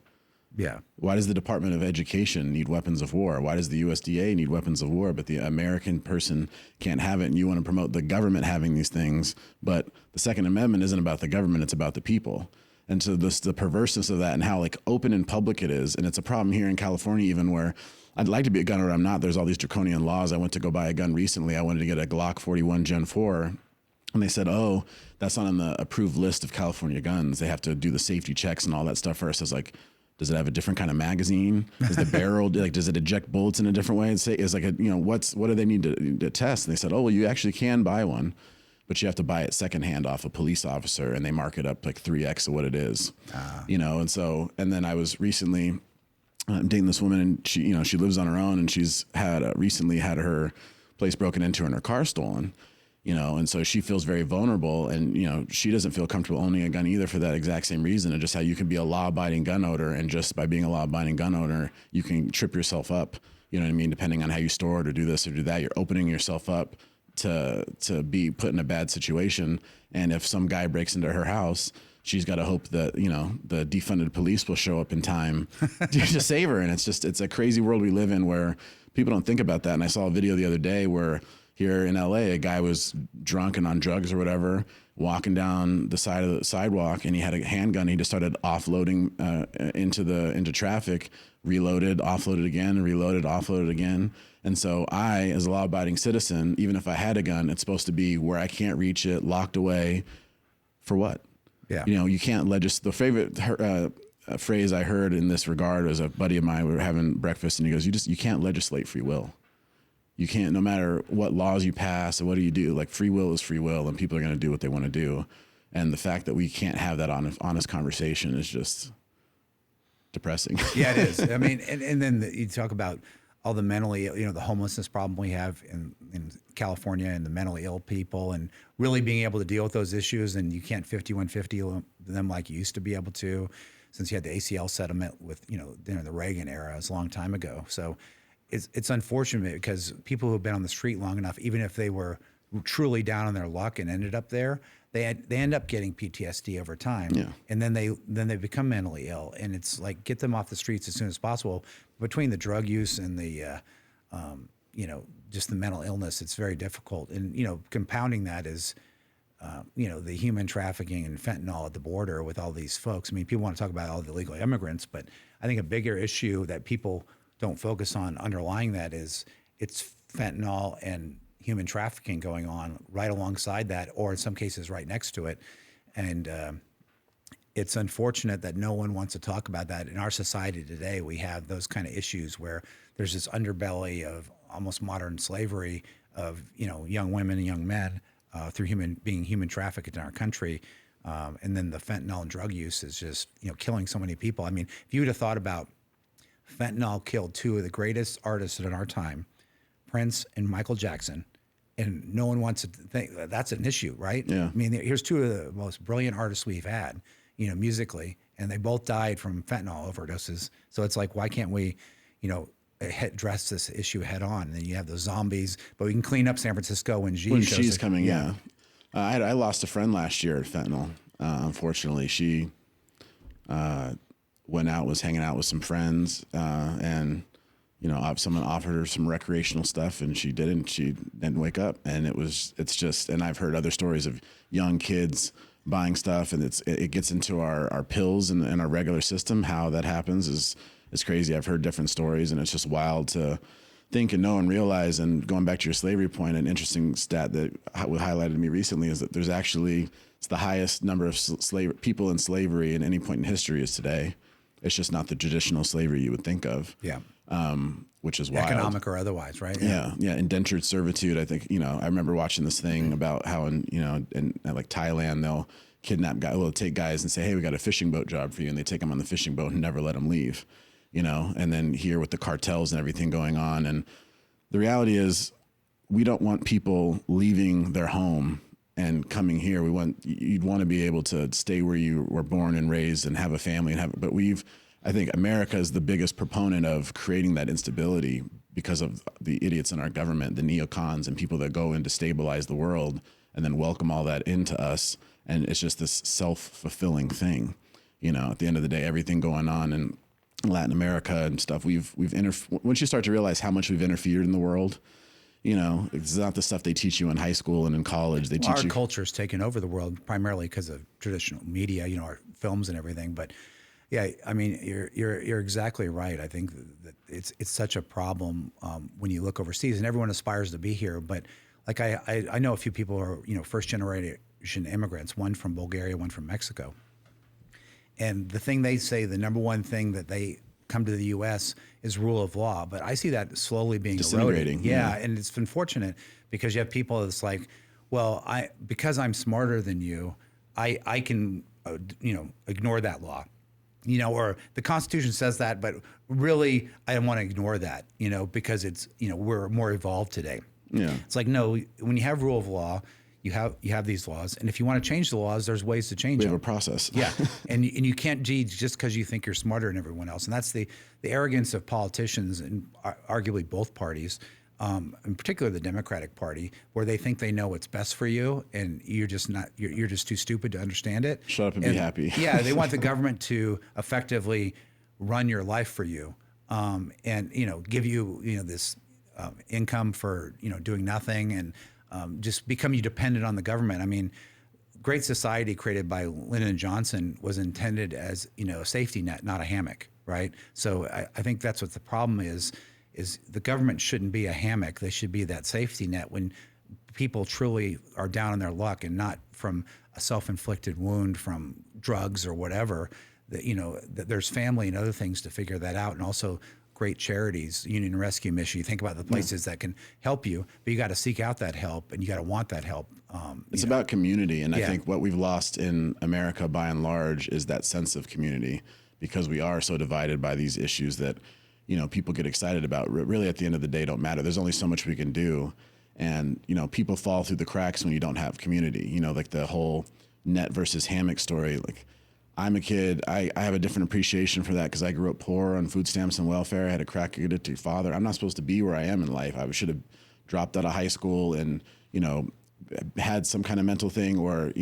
Yeah. Why does the Department of Education need weapons of war? Why does the USDA need weapons of war, but the American person can't have it? And you want to promote the government having these things, but the Second Amendment isn't about the government, it's about the people. And so the perverseness of that, and how like open and public it is. And it's a problem here in California, even, where I'd like to be a gunner, but I'm not. There's all these draconian laws. I went to go buy a gun recently. I wanted to get a Glock 41 Gen 4. And they said, oh, that's not on the approved list of California guns. They have to do the safety checks and all that stuff first. I was like, does it have a different kind of magazine? Is the barrel, does it eject bullets in a different way? It's like, what do they need to test? And they said, oh, well, you actually can buy one, but you have to buy it secondhand off a police officer, and they mark it up like 3X of what it is, and then I was recently dating this woman, and she lives on her own, and she's recently had her place broken into and her car stolen. And so she feels very vulnerable, and, she doesn't feel comfortable owning a gun either for that exact same reason, and just how you can be a law-abiding gun owner, and just by being a law-abiding gun owner, you can trip yourself up, depending on how you store it or do this or do that. You're opening yourself up to be put in a bad situation. And if some guy breaks into her house, she's got to hope that, the defunded police will show up in time to save her. And it's a crazy world we live in where people don't think about that. And I saw a video the other day where here in LA, a guy was drunk and on drugs or whatever, walking down the side of the sidewalk, and he had a handgun. He just started offloading into traffic, reloaded, offloaded again, reloaded, offloaded again. And so I, as a law-abiding citizen, even if I had a gun, it's supposed to be where I can't reach it, locked away. For what? Yeah. You know, you can't the favorite phrase I heard in this regard was a buddy of mine. We were having breakfast, and he goes, you can't legislate free will. You can't, no matter what laws you pass or what do you do, like free will is free will, and people are going to do what they want to do. And the fact that we can't have that honest conversation is just depressing. Yeah, it is. I mean, and then you talk about all the mentally, the homelessness problem we have in California and the mentally ill people, and really being able to deal with those issues. And you can't 5150 them like you used to be able to, since you had the ACL settlement with, during the Reagan era. It's a long time ago. So it's unfortunate because people who have been on the street long enough, even if they were truly down on their luck and ended up there, they end up getting PTSD over time, and then they become mentally ill, and it's like, get them off the streets as soon as possible. Between the drug use and the just the mental illness, it's very difficult. And compounding that is the human trafficking and fentanyl at the border with all these folks. I mean, people want to talk about all the illegal immigrants, but I think a bigger issue that people don't focus on underlying that is it's fentanyl and human trafficking going on right alongside that, or in some cases right next to it. And it's unfortunate that no one wants to talk about that. In our society today, we have those kind of issues where there's this underbelly of almost modern slavery of, young women and young men through being human trafficked in our country. And then the fentanyl and drug use is just, killing so many people. I mean, if you would have thought about fentanyl killed two of the greatest artists in our time, Prince and Michael Jackson, and no one wants to think that's an issue, right? Yeah. I mean, here's two of the most brilliant artists we've had, musically, and they both died from fentanyl overdoses. So it's like, why can't we, address this issue head on? And then you have those zombies, but we can clean up San Francisco when she's coming. Yeah. I lost a friend last year at fentanyl. Unfortunately, she went out, was hanging out with some friends, and someone offered her some recreational stuff, and she didn't. She didn't wake up, and and I've heard other stories of young kids buying stuff, and it gets into our pills and our regular system. How that happens is crazy. I've heard different stories, and it's just wild to think and know and realize. And going back to your slavery point, an interesting stat that highlighted to me recently is that it's the highest number of people in slavery in any point in history is today. It's just not the traditional slavery you would think of. Yeah. Which is wild. Economic or otherwise, right? Yeah. Indentured servitude. I think, I remember watching this thing about how in like Thailand, they'll kidnap guys, they'll take guys and say, hey, we got a fishing boat job for you. And they take them on the fishing boat and never let them leave, and then here with the cartels and everything going on. And the reality is we don't want people leaving their home and coming here. You'd want to be able to stay where you were born and raised and have a family but I think America is the biggest proponent of creating that instability because of the idiots in our government, the neocons and people that go in to stabilize the world and then welcome all that into us. And it's just this self-fulfilling thing. At the end of the day, everything going on in Latin America and stuff, once you start to realize how much we've interfered in the world, it's not the stuff they teach you in high school and in college. They teach our culture's taken over the world primarily because of traditional media, our films and everything. But yeah, I mean, you're exactly right. I think that it's such a problem when you look overseas, and everyone aspires to be here. But like I know a few people who are first generation immigrants, one from Bulgaria, one from Mexico, and the thing they say, the number one thing that they come to the U.S. is rule of law. But I see that slowly being disintegrating. Eroded. Yeah, and it's unfortunate because you have people that's like, well, because I'm smarter than you, I can ignore that law. Or the Constitution says that, but really I don't want to ignore that, because it's, we're more evolved today. Yeah. It's like, no, when you have rule of law, you have these laws. And if you want to change the laws, there's ways to change them. We have a process. Yeah. And you can't just because you think you're smarter than everyone else. And that's the arrogance of politicians and arguably both parties, in particular the Democratic Party, where they think they know what's best for you, and you're just not. You're just too stupid to understand it. Shut up and be happy. Yeah, they want the government to effectively run your life for you, and give you this income for doing nothing, and just become you dependent on the government. I mean, Great Society, created by Lyndon Johnson, was intended as a safety net, not a hammock, right? So I think that's what the problem is the government shouldn't be a hammock. They should be that safety net when people truly are down on their luck and not from a self-inflicted wound from drugs or whatever, that, that there's family and other things to figure that out. And also great charities, Union Rescue Mission. You think about the places that can help you, but you got to seek out that help and you got to want that help. It's about community. And I think what we've lost in America by and large is that sense of community, because we are so divided by these issues that, people get excited about. Really, at the end of the day, don't matter. There's only so much we can do. And, people fall through the cracks when you don't have community, like the whole net versus hammock story. Like, I'm a kid. I have a different appreciation for that because I grew up poor on food stamps and welfare. I had a crack addicted father. I'm not supposed to be where I am in life. I should have dropped out of high school and, had some kind of mental thing, or,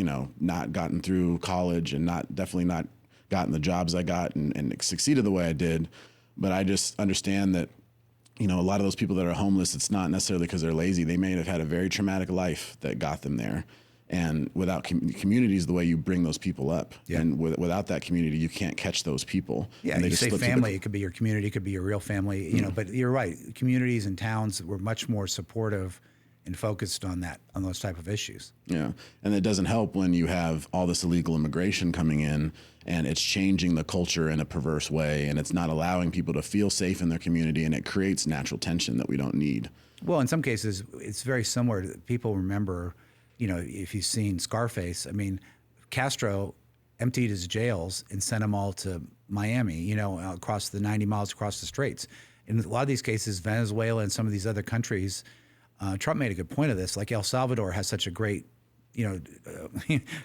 not gotten through college and definitely not gotten the jobs I got and succeeded the way I did. But I just understand that, a lot of those people that are homeless, it's not necessarily because they're lazy. They may have had a very traumatic life that got them there. And without community is the way you bring those people up. Yeah. And without that community, you can't catch those people. Yeah, and you say family, it could be your community, it could be your real family, but you're right. Communities and towns were much more supportive and focused on those type of issues. Yeah, and it doesn't help when you have all this illegal immigration coming in and it's changing the culture in a perverse way, and it's not allowing people to feel safe in their community, and it creates natural tension that we don't need. Well, in some cases, it's very similar to, people remember, if you've seen Scarface, I mean, Castro emptied his jails and sent them all to Miami, across the 90 miles across the straits. In a lot of these cases, Venezuela and some of these other countries, Trump made a good point of this. Like El Salvador has such a great,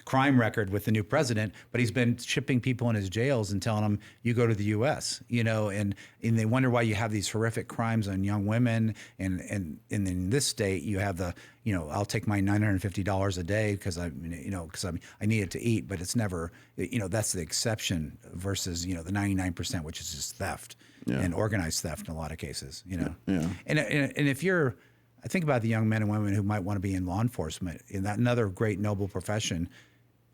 crime record with the new president, but he's been shipping people in his jails and telling them, you go to the U.S., and they wonder why you have these horrific crimes on young women. And in this state, you have the, I'll take my $950 a day because I need it to eat, but it's never, that's the exception versus, the 99%, which is just theft and organized theft in a lot of cases, Yeah. And if you're, I think about the young men and women who might want to be in law enforcement, in that another great noble profession,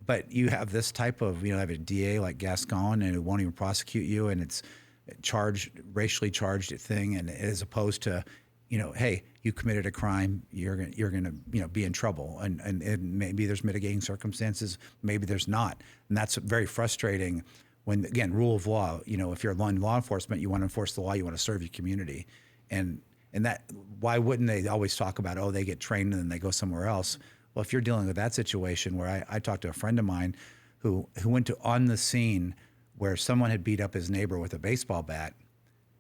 but you have this type of, have a DA like Gascon and it won't even prosecute you, and it's racially charged thing, and as opposed to, hey, you committed a crime, you're gonna be in trouble, and maybe there's mitigating circumstances, maybe there's not, and that's very frustrating. When, again, rule of law, if you're in law enforcement, you want to enforce the law, you want to serve your community, and that, why wouldn't they always talk about, they get trained and then they go somewhere else? Well, if you're dealing with that situation, where I talked to a friend of mine who went on the scene where someone had beat up his neighbor with a baseball bat,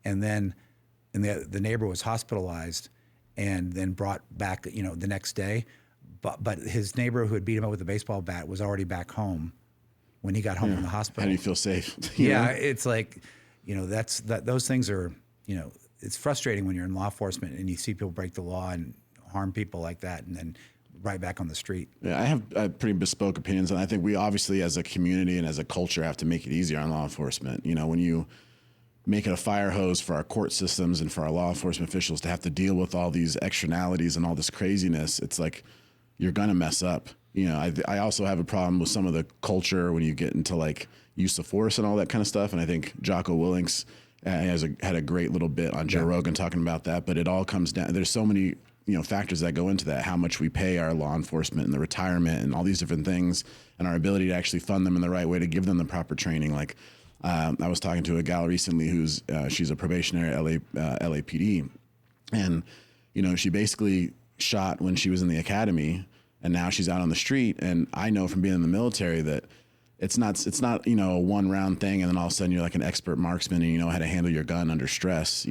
and then the neighbor was hospitalized and then brought back, the next day. But his neighbor who had beat him up with a baseball bat was already back home when he got home from the hospital. How do you feel safe? It's like, those things are, it's frustrating when you're in law enforcement and you see people break the law and harm people like that, and then right back on the street. Yeah, I have pretty bespoke opinions, and I think we obviously, as a community and as a culture, have to make it easier on law enforcement. When you make it a fire hose for our court systems and for our law enforcement officials to have to deal with all these externalities and all this craziness, it's like you're gonna mess up. I also have a problem with some of the culture when you get into like use of force and all that kind of stuff, and I think Jocko Willink had a great little bit on Joe Rogan talking about that, but it all comes down. There's so many factors that go into that: how much we pay our law enforcement and the retirement and all these different things, and our ability to actually fund them in the right way to give them the proper training. Like I was talking to a gal recently who's she's a probationary LAPD, and she basically shot when she was in the academy, and now she's out on the street. And I know from being in the military that it's not a one round thing and then all of a sudden you're like an expert marksman and you know how to handle your gun under stress.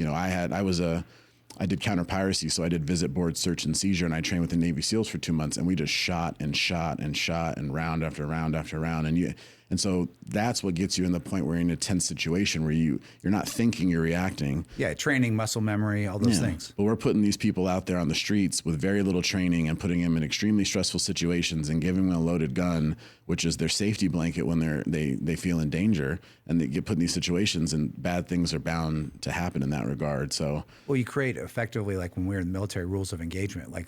I did counter piracy, so I did visit, board, search, and seizure, and I trained with the Navy SEALs for 2 months, and we just shot and shot and shot and round after round after round, and so that's what gets you in the point where you're in a tense situation where you're not thinking, you're reacting. Yeah, training, muscle memory, all those things. But we're putting these people out there on the streets with very little training and putting them in extremely stressful situations and giving them a loaded gun, which is their safety blanket when they feel in danger, and they get put in these situations, and bad things are bound to happen in that regard. So, well, you create effectively, like when we were in the military, rules of engagement. Like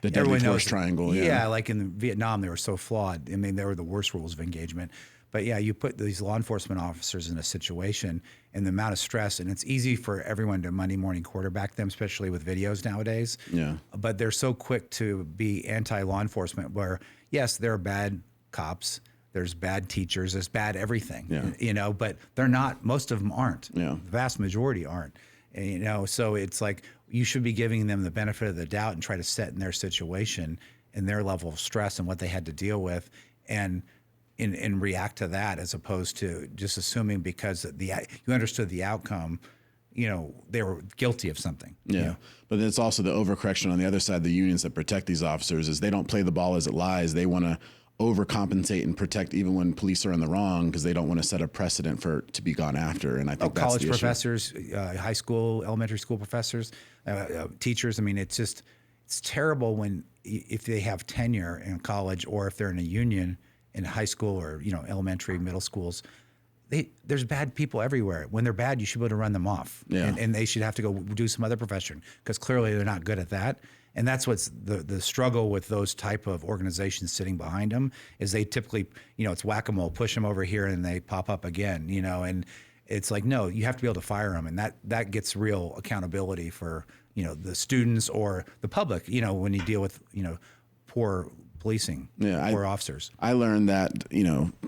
The deadly everyone force knows triangle. Yeah, like in Vietnam, they were so flawed. I mean, they were the worst rules of engagement. But yeah, you put these law enforcement officers in a situation and the amount of stress, and it's easy for everyone to Monday morning quarterback them, especially with videos nowadays. Yeah. But they're so quick to be anti-law enforcement where, yes, there are bad cops, there's bad teachers, there's bad everything, but they're not, most of them aren't. Yeah. The vast majority aren't. And, so it's like you should be giving them the benefit of the doubt and try to set in their situation and their level of stress and what they had to deal with and react to that as opposed to just assuming because you understood the outcome, they were guilty of something. Yeah. But it's also the overcorrection on the other side. The unions that protect these officers is they don't play the ball as it lies. They want to overcompensate and protect even when police are in the wrong because they don't want to set a precedent to be gone after. And I think that's college the issue. professors, high school, elementary school professors, teachers. I mean, it's terrible if they have tenure in college or if they're in a union in high school or elementary, middle schools. There's bad people everywhere. When they're bad, you should be able to run them off, and they should have to go do some other profession because clearly they're not good at that. And that's what's the struggle with those type of organizations sitting behind them is they typically, it's whack-a-mole, push them over here and they pop up again, and it's like, no, you have to be able to fire them. And that gets real accountability for, the students or the public, when you deal with, poor policing, poor officers. I learned that,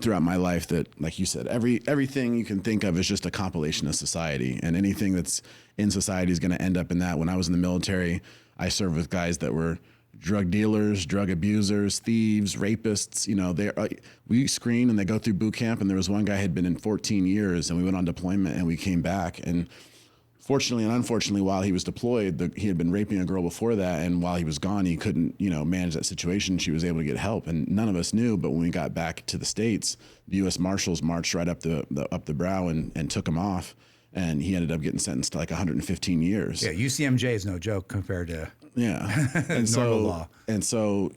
throughout my life that, like you said, everything you can think of is just a compilation of society, and anything that's in society is going to end up in that. When I was in the military, I served with guys that were drug dealers, drug abusers, thieves, rapists. We screen and they go through boot camp. And there was one guy had been in 14 years, and we went on deployment and we came back. And fortunately and unfortunately, while he was deployed, he had been raping a girl before that. And while he was gone, he couldn't, manage that situation. She was able to get help, and none of us knew. But when we got back to the States, the U.S. Marshals marched right up the brow and took him off. And he ended up getting sentenced to like 115 years. Yeah, UCMJ is no joke compared to and normal law. And so,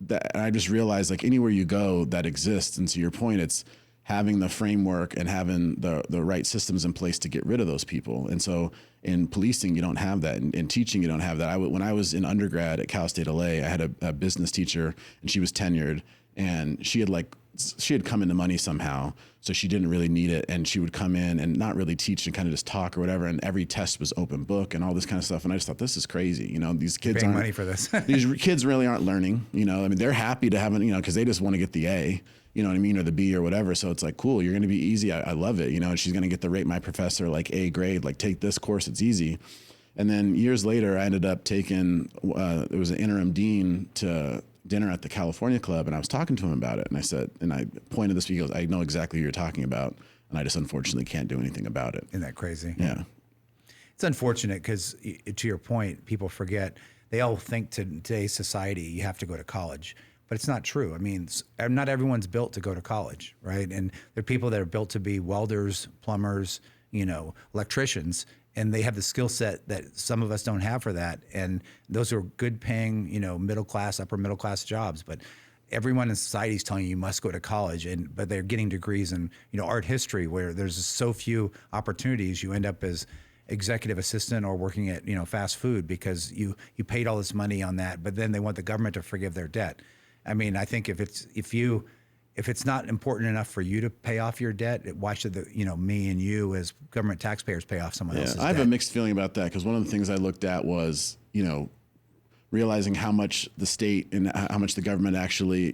that I just realized like anywhere you go that exists. And to your point, it's having the framework and having the right systems in place to get rid of those people. And so in policing, you don't have that. In teaching, you don't have that. When I was in undergrad at Cal State LA, I had a business teacher, and she was tenured, and she had come into money somehow, so she didn't really need it. And she would come in and not really teach and kind of just talk or whatever. And every test was open book and all this kind of stuff. And I just thought, this is crazy. These kids paying aren't money for this. These kids really aren't learning. They're happy to have it, because they just want to get the A, or the B or whatever. So it's like, cool, you're going to be easy. I love it. And she's going to get the rate my professor, like A grade, like take this course. It's easy. And then years later, I ended up taking, there was an interim dean to dinner at the California Club, and I was talking to him about it, and I said, and I pointed this, he goes, I know exactly who you're talking about, and I just unfortunately can't do anything about it. Isn't that crazy? Yeah. It's unfortunate because, to your point, people forget, they all think to today's society you have to go to college, but it's not true. I mean, not everyone's built to go to college, right? And there are people that are built to be welders, plumbers, electricians, and they have the skill set that some of us don't have for that. And those are good paying, middle class, upper middle class jobs. But everyone in society is telling you must go to college, but they're getting degrees in, art history where there's so few opportunities. You end up as executive assistant or working at, fast food because you paid all this money on that, but then they want the government to forgive their debt. I mean, I think if it's not important enough for you to pay off your debt, why should me and you as government taxpayers pay off someone else's debt? I have a mixed feeling about that because one of the things I looked at was, realizing how much the state and how much the government actually,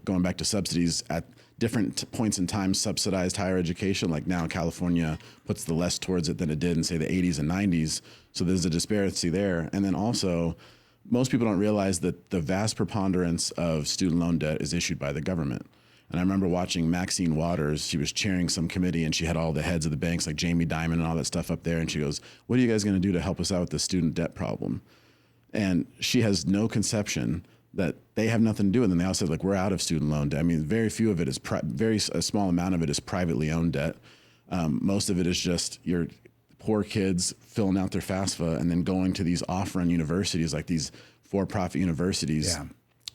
going back to subsidies at different points in time subsidized higher education. Like now California puts the less towards it than it did in say the 80s and 90s. So there's a disparity there. And then also most people don't realize that the vast preponderance of student loan debt is issued by the government. And I remember watching Maxine Waters. She was chairing some committee, and she had all the heads of the banks, like Jamie Dimon and all that stuff up there. And she goes, what are you guys going to do to help us out with the student debt problem? And she has no conception that they have nothing to do with it. And they all said, like, we're out of student loan debt. I mean, very few of it is, a small amount of it is privately owned debt. Most of it is just your poor kids filling out their FAFSA and then going to these off-run universities, like these for-profit universities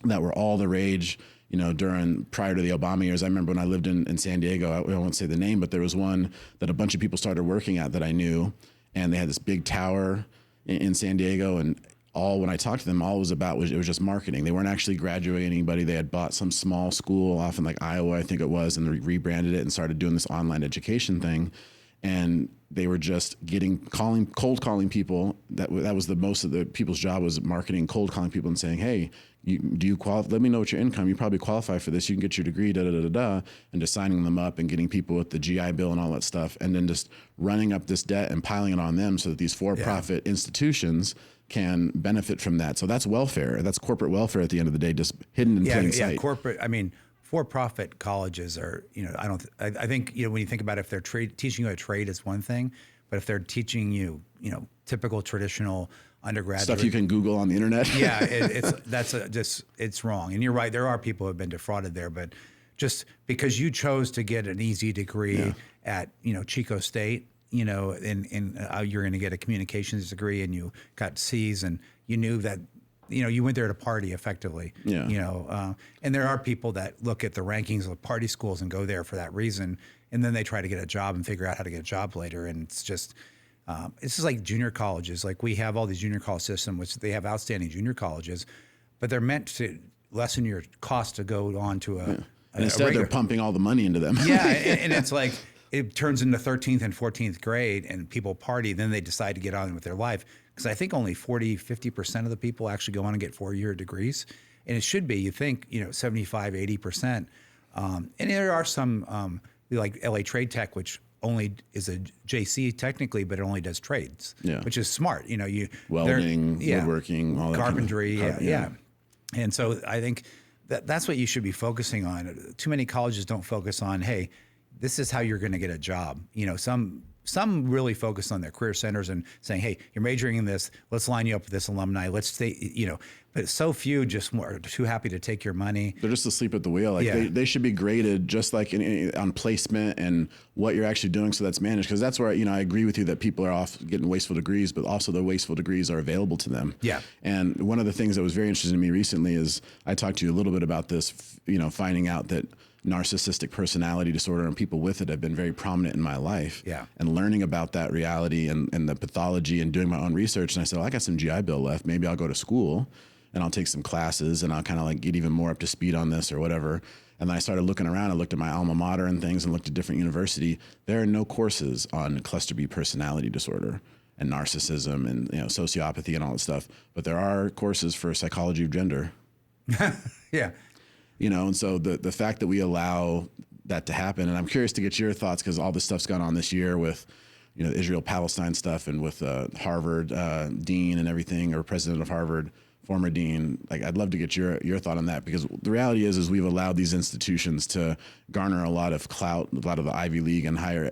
that were all the rage, prior to the Obama years. I remember when I lived in San Diego, I won't say the name, but there was one that a bunch of people started working at that I knew, and they had this big tower in San Diego, and all, when I talked to them, all it was about was, it was just marketing. They weren't actually graduating anybody. They had bought some small school off in like Iowa, I think it was, and they rebranded it and started doing this online education thing. And they were just cold calling people. That was the most of the people's job, was marketing, cold calling people and saying, hey, do you qualify? Let me know what your income. You probably qualify for this. You can get your degree, and just signing them up and getting people with the GI Bill and all that stuff. And then just running up this debt and piling it on them so that these for-profit institutions can benefit from that. So that's welfare. That's corporate welfare at the end of the day, just hidden in plain sight. Yeah, corporate. I mean, for-profit colleges are, I think, when you think about it, if they're teaching you a trade, is one thing, but if they're teaching you, typical traditional undergraduate stuff you can Google on the internet. It's wrong. And you're right. There are people who have been defrauded there, but just because you chose to get an easy degree at, Chico State, and you're going to get a communications degree and you got C's and you knew that, you went there to party effectively, and there are people that look at the rankings of party schools and go there for that reason. And then they try to get a job and figure out how to get a job later. And it's just, it's just like junior colleges. Like we have all these junior college systems, which they have outstanding junior colleges, but they're meant to lessen your cost to go on to and instead they're pumping all the money into them. And it's like, it turns into 13th and 14th grade and people party. Then they decide to get on with their life. Because I think only 50% of the people actually go on and get 4-year degrees. And it should be, you think, 75, 80%. And there are some, like LA Trade Tech, which only is a JC technically, but it only does trades, which is smart. Welding, woodworking, all that carpentry, And so I think that's what you should be focusing on. Too many colleges don't focus on, hey, this is how you're going to get a job. Some really focus on their career centers and saying, hey, you're majoring in this. Let's line you up with this alumni. Let's stay, but so few just are too happy to take your money. They're just asleep at the wheel. They should be graded just like on placement and what you're actually doing. So that's managed. Because that's where, I agree with you that people are off getting wasteful degrees, but also the wasteful degrees are available to them. Yeah. And one of the things that was very interesting to me recently is I talked to you a little bit about this, finding out that narcissistic personality disorder and people with it have been very prominent in my life. Yeah. And learning about that reality and the pathology and doing my own research. And I said, well, I got some GI Bill left. Maybe I'll go to school and I'll take some classes and I'll kind of like get even more up to speed on this or whatever. And then I started looking around. I looked at my alma mater and things and looked at different university. There are no courses on cluster B personality disorder and narcissism and sociopathy and all that stuff. But there are courses for psychology of gender. Yeah. And so the fact that we allow that to happen, and I'm curious to get your thoughts because all this stuff's gone on this year with, the Israel-Palestine stuff and with Harvard dean and everything, or president of Harvard, former dean. Like, I'd love to get your thought on that because the reality is we've allowed these institutions to garner a lot of clout, a lot of the Ivy League and higher,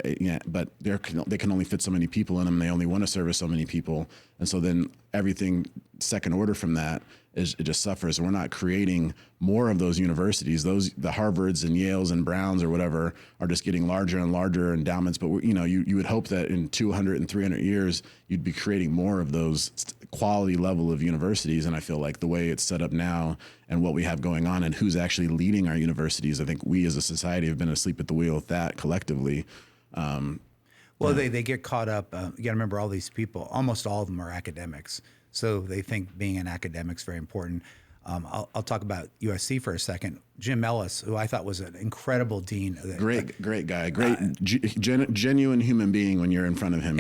but they can only fit so many people in them. They only want to service so many people, and so then everything second order from that it just suffers. And we're not creating more of those universities. The Harvards and Yales and Browns or whatever are just getting larger and larger endowments. But you would hope that in 200 and 300 years, you'd be creating more of those quality level of universities. And I feel like the way it's set up now and what we have going on and who's actually leading our universities, I think we as a society have been asleep at the wheel with that collectively. They get caught up. You got to remember all these people, almost all of them are academics. So they think being an academic is very important. I'll talk about USC for a second. Jim Ellis, who I thought was an incredible dean. Great guy. Genuine human being when you're in front of him.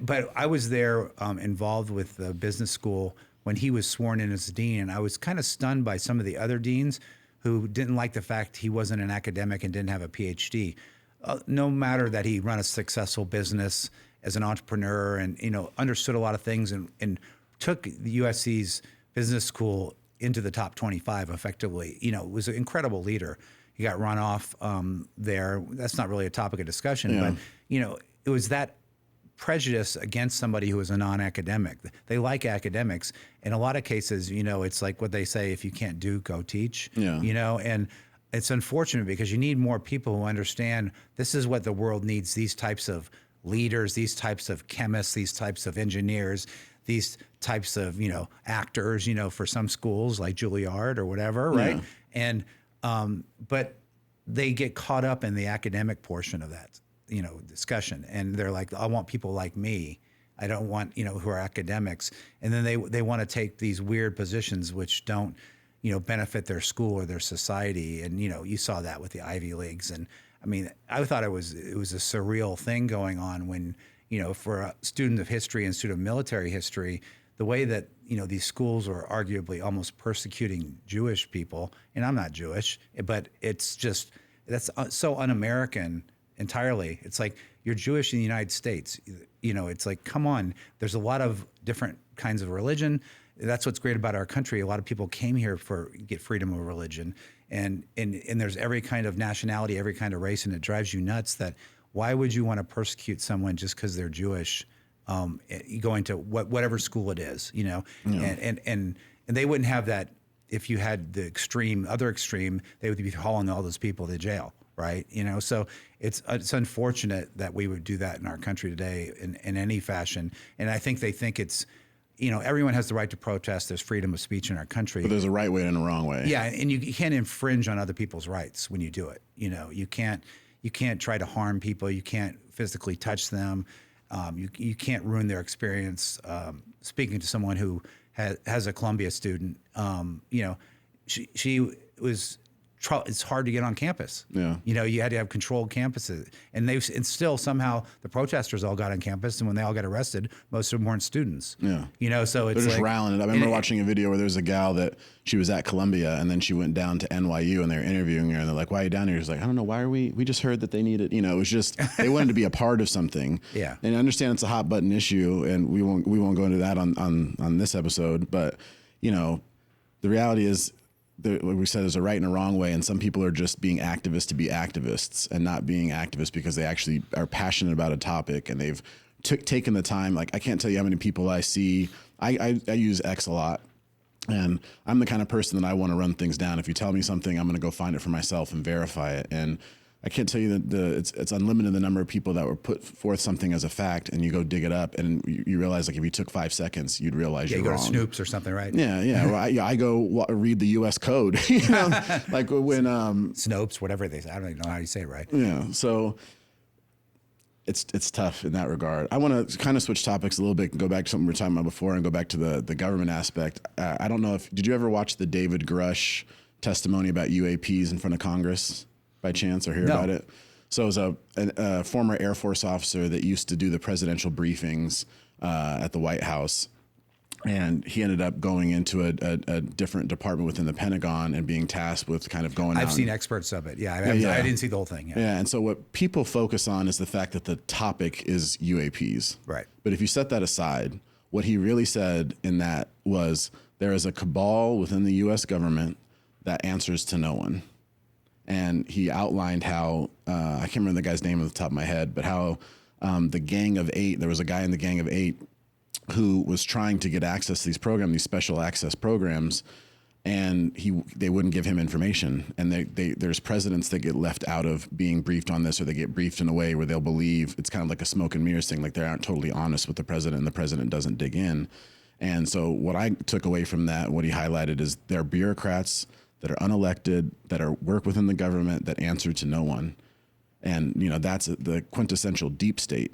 But I was there involved with the business school when he was sworn in as dean. And I was kind of stunned by some of the other deans who didn't like the fact he wasn't an academic and didn't have a PhD. No matter that he ran a successful business as an entrepreneur and, understood a lot of things and took the USC's business school into the top 25 effectively, was an incredible leader. He got run off there. That's not really a topic of discussion, but, it was that prejudice against somebody who is a non-academic. They like academics. In a lot of cases, it's like what they say, if you can't do, go teach, and it's unfortunate because you need more people who understand this is what the world needs, these types of leaders, these types of chemists, these types of engineers, these types of, actors, for some schools like Juilliard or whatever, right? And, but they get caught up in the academic portion of that, discussion. And they're like, I want people like me. I don't want, who are academics. And then they want to take these weird positions which don't, benefit their school or their society. And, you saw that with the Ivy Leagues. And I mean, I thought it was a surreal thing going on when, for a student of history and student of military history, the way that, these schools were arguably almost persecuting Jewish people. And I'm not Jewish, but it's just, that's so un-American entirely. It's like, you're Jewish in the United States. It's like, come on, there's a lot of different kinds of religion. That's what's great about our country. A lot of people came here get freedom of religion, and there's every kind of nationality, every kind of race, and it drives you nuts that why would you want to persecute someone just because they're Jewish, going to whatever school it is, and they wouldn't have that if you had the other extreme, they would be hauling all those people to jail, right? So it's unfortunate that we would do that in our country today in any fashion, and I think they think it's. Everyone has the right to protest. There's freedom of speech in our country. But there's a right way and a wrong way. Yeah, and you can't infringe on other people's rights when you do it. You can't try to harm people. You can't physically touch them. You can't ruin their experience. Speaking to someone who has a Columbia student, she was. It's hard to get on campus. Yeah. You had to have controlled campuses, and still somehow the protesters all got on campus, and when they all got arrested, most of them weren't students. Yeah. So it's they're just like, rallying it. I remember watching a video where there was a gal that she was at Columbia, and then she went down to NYU, and they were interviewing her, and they're like, "Why are you down here?" She's like, "I don't know. Why are we? We just heard that they needed." It was just they wanted to be a part of something. Yeah. And I understand it's a hot button issue, and we won't go into that on this episode, but the reality is. Like we said, there's a right and a wrong way, and some people are just being activists to be activists and not being activists because they actually are passionate about a topic and they've taken the time. Like, I can't tell you how many people I see. I use X a lot, and I'm the kind of person that I want to run things down. If you tell me something, I'm going to go find it for myself and verify it. And I can't tell you that it's unlimited the number of people that were put forth something as a fact, and you go dig it up, and you realize, like, if you took 5 seconds, you'd realize you're wrong. You go to Snoops or something, right? Yeah. Well, I go read the U.S. code, like when Snopes, whatever they say. I don't even know how you say it right. Yeah, so it's tough in that regard. I want to kind of switch topics a little bit and go back to something we were talking about before, and go back to the government aspect. I don't know did you ever watch the David Grush testimony about UAPs in front of Congress? By chance, or hear about it? So it was a former Air Force officer that used to do the presidential briefings at the White House, and he ended up going into a different department within the Pentagon and being tasked with kind of going. I've seen experts of it. Yeah, I didn't see the whole thing. Yeah, and so what people focus on is the fact that the topic is UAPs. Right. But if you set that aside, what he really said in that was there is a cabal within the U.S. government that answers to no one. And he outlined how, I can't remember the guy's name off the top of my head, but how the Gang of Eight, there was a guy in the Gang of Eight who was trying to get access to these programs, these special access programs, and they wouldn't give him information. And there's presidents that get left out of being briefed on this, or they get briefed in a way where they'll believe it's kind of like a smoke and mirrors thing, like they aren't totally honest with the president, and the president doesn't dig in. And so what I took away from that, what he highlighted, is there are bureaucrats that are unelected, that work within the government, that answer to no one. And, that's the quintessential deep state,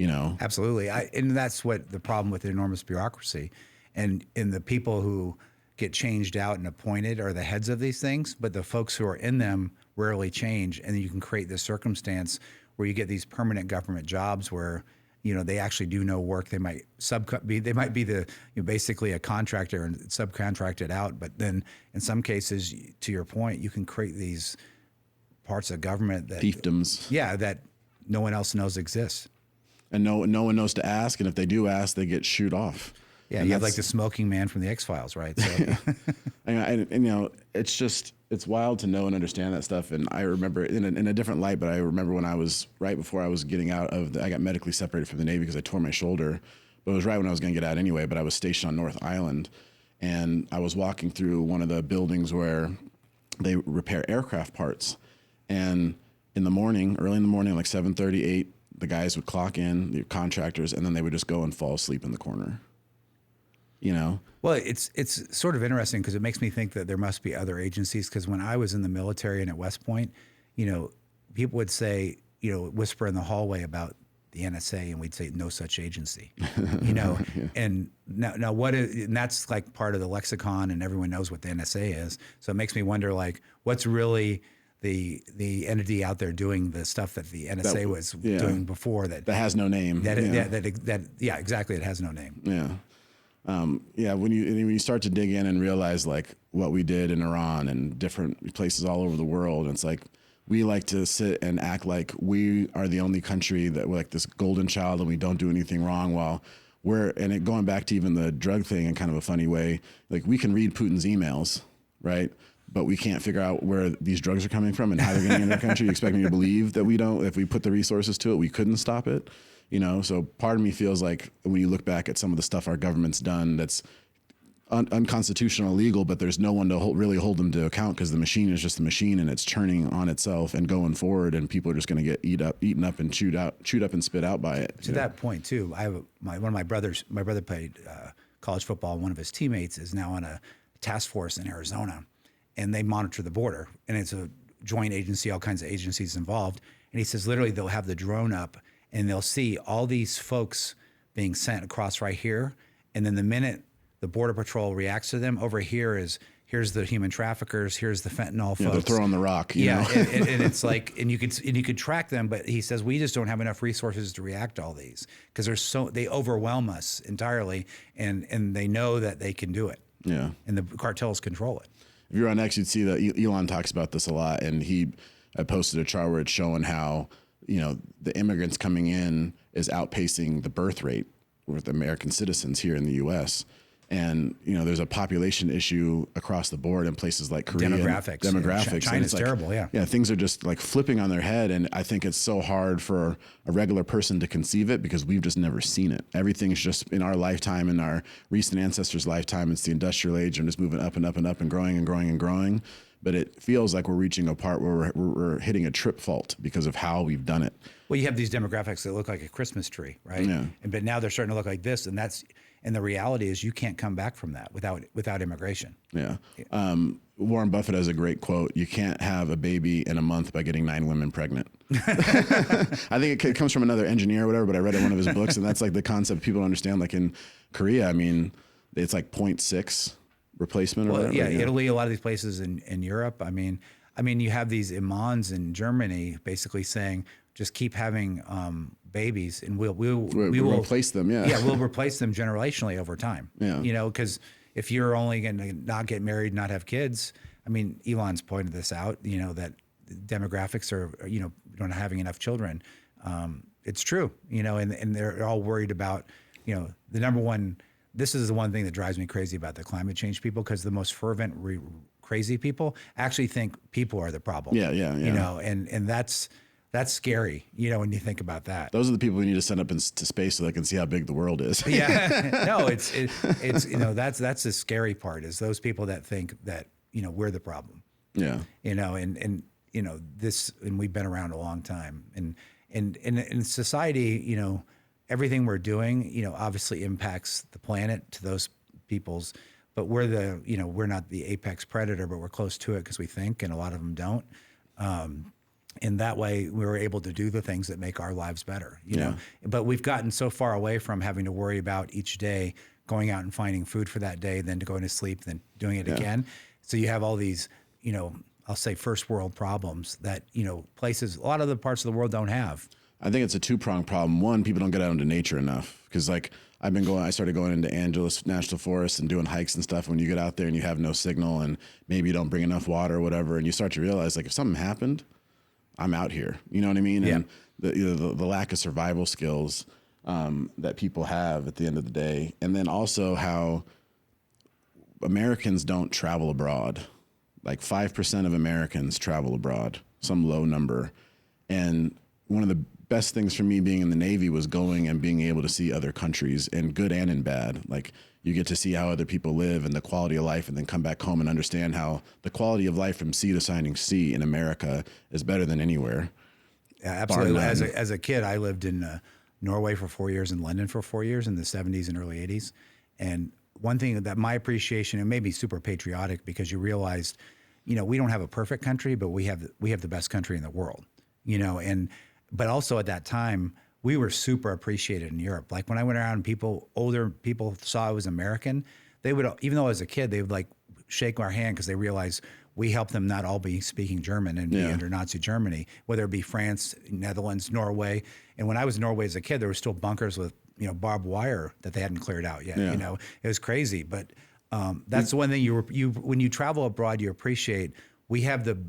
Absolutely. And that's what the problem with the enormous bureaucracy. And the people who get changed out and appointed are the heads of these things, but the folks who are in them rarely change. And you can create this circumstance where you get these permanent government jobs where, they actually do no work. They might be basically a contractor and subcontract it out. But then in some cases, to your point, you can create these parts of government that fiefdoms. Yeah, that no one else knows exists. And no one knows to ask. And if they do ask, they get shooed off. Yeah, and you have like the smoking man from the X-Files, right? So. and it's wild to know and understand that stuff. And I remember in a different light, but I remember when I was right before I was getting out of I got medically separated from the Navy because I tore my shoulder. But it was right when I was going to get out anyway. But I was stationed on North Island, and I was walking through one of the buildings where they repair aircraft parts. And in the morning, early in the morning, like 7:30, 8, the guys would clock in, the contractors, and then they would just go and fall asleep in the corner. Well, it's sort of interesting because it makes me think that there must be other agencies. Because when I was in the military and at West Point, people would say, whisper in the hallway about the NSA, and we'd say no such agency, you know. Yeah. And now what is, and that's like part of the lexicon, and everyone knows what the NSA is. So it makes me wonder, like, what's really the entity out there doing the stuff that the NSA was doing before that has no name. Yeah, exactly. It has no name. Yeah. When you start to dig in and realize like what we did in Iran and different places all over the world, it's like we like to sit and act like we are the only country that we're like this golden child and we don't do anything wrong, while going back to even the drug thing in kind of a funny way, like we can read Putin's emails, right? But we can't figure out where these drugs are coming from and how they're getting in our country. You expect me to believe that if we put the resources to it, we couldn't stop it, you know? So part of me feels like when you look back at some of the stuff our government's done that's unconstitutional, illegal, but there's no one to really hold them to account because the machine is just the machine and it's churning on itself and going forward, and people are just going to get eaten up and chewed up and spit out by it. To that point too, I have one of my brothers. My brother played college football, and one of his teammates is now on a task force in Arizona, and they monitor the border, and it's a joint agency, all kinds of agencies involved. And he says literally they'll have the drone up and they'll see all these folks being sent across right here, and then the minute the Border Patrol reacts to them, over here's the human traffickers, here's the fentanyl folks. Yeah, they're throwing the rock. You know? and it's like, and you could track them, but he says we just don't have enough resources to react to all these because they overwhelm us entirely, and they know that they can do it. Yeah, and the cartels control it. If you're on X, you'd see that Elon talks about this a lot, and I posted a chart where it's showing how the immigrants coming in is outpacing the birth rate with American citizens here in the U.S. And, there's a population issue across the board in places like Korea. Demographics. China's terrible, yeah. Yeah, things are just like flipping on their head. And I think it's so hard for a regular person to conceive it because we've just never seen it. Everything's just in our lifetime, in our recent ancestors' lifetime, it's the industrial age and just moving up and up and up and growing and growing and growing. But it feels like we're reaching a part where we're hitting a trip fault because of how we've done it. Well, you have these demographics that look like a Christmas tree, right? Yeah. But now they're starting to look like this, and the reality is you can't come back from that without immigration. Yeah. Warren Buffett has a great quote: "You can't have a baby in a month by getting 9 women pregnant." I think it comes from another engineer or whatever, but I read it in one of his books, and that's like the concept people don't understand. Like in Korea, I mean, it's like 0.6 replacement or whatever. Yeah, Italy, a lot of these places in Europe. I mean, you have these imams in Germany basically saying, just keep having babies, and we will replace them. Yeah, we'll replace them generationally over time. Yeah, because if you're only going to not get married, not have kids, I mean, Elon's pointed this out. That demographics are not having enough children. It's true. And they're all worried about the number one. This is the one thing that drives me crazy about the climate change people, because the most fervent crazy people actually think people are the problem. Yeah. And that's scary, when you think about that. Those are the people we need to send up into space so they can see how big the world is. Yeah. No, it's that's the scary part, is those people that think that, we're the problem. Yeah. And we've been around a long time. And in society, everything we're doing, obviously impacts the planet to those peoples, but we're not the apex predator, but we're close to it because we think, and a lot of them don't. In that way, we were able to do the things that make our lives better, you know. But we've gotten so far away from having to worry about each day going out and finding food for that day, then to going to sleep, then doing it again. So you have all these, I'll say first world problems that, places, a lot of the parts of the world don't have. I think it's a two-pronged problem. One, people don't get out into nature enough, because like I started going into Angeles National Forest and doing hikes and stuff. When you get out there and you have no signal and maybe you don't bring enough water or whatever, and you start to realize, like, if something happened, I'm out here. You know what I mean? Yeah. And the lack of survival skills that people have at the end of the day. And then also how Americans don't travel abroad. Like 5% of Americans travel abroad, some low number. And one of the best things for me being in the Navy was going and being able to see other countries, in good and in bad. Like, you get to see how other people live and the quality of life, and then come back home and understand how the quality of life from sea to shining sea in America is better than anywhere. Yeah, absolutely. As a kid, I lived in Norway for 4 years and London for 4 years in the 70s and early 80s. And one thing that my appreciation, and maybe super patriotic, because you realized, we don't have a perfect country, but we have the best country in the world, but also at that time, we were super appreciated in Europe. Like when I went around, older people saw I was American. They would, even though I was a kid, they would like shake our hand because they realized we helped them not all be speaking German and be under Nazi Germany, whether it be France, Netherlands, Norway. And when I was in Norway as a kid, there were still bunkers with barbed wire that they hadn't cleared out yet. Yeah. It was crazy. But that's the one thing when you travel abroad, you appreciate. We have the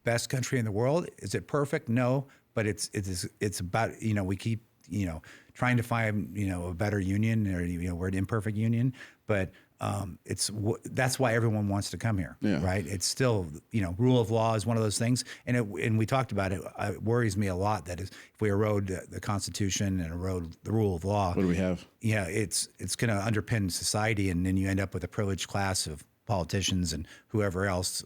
best country in the world. Is it perfect? No, but it's about we keep trying to find a better union, or we're an imperfect union, but that's why everyone wants to come here, right? It's still rule of law is one of those things, and we talked about it. It worries me a lot that if we erode the Constitution and erode the rule of law, What do we have? Yeah, it's going to underpin society, and then you end up with a privileged class of politicians and whoever else,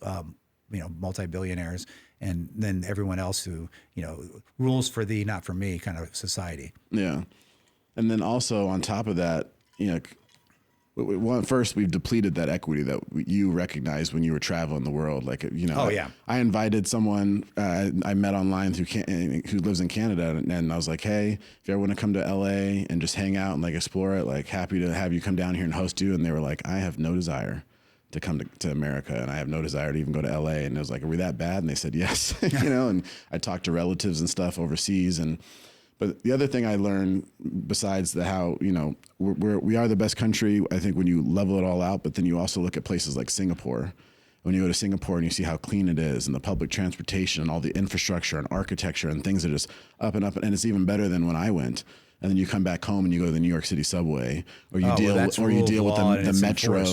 multi-billionaires, and then everyone else who rules for thee, not for me, kind of society. Yeah, and then also on top of that, first, we've depleted that equity that you recognized when you were traveling the world. Like, I invited someone I met online who lives in Canada, and I was like, hey, if you ever want to come to LA and just hang out and like explore it, like happy to have you come down here and host you. And they were like, I have no desire to come to America, and I have no desire to even go to LA. And I was like, are we that bad? And they said, yes, and I talked to relatives and stuff overseas. But the other thing I learned, besides how we are the best country, I think when you level it all out, but then you also look at places like Singapore. When you go to Singapore and you see how clean it is, and the public transportation and all the infrastructure and architecture and things are just up and up, and it's even better than when I went. And then you come back home and you go to the New York City subway, or you deal with the metro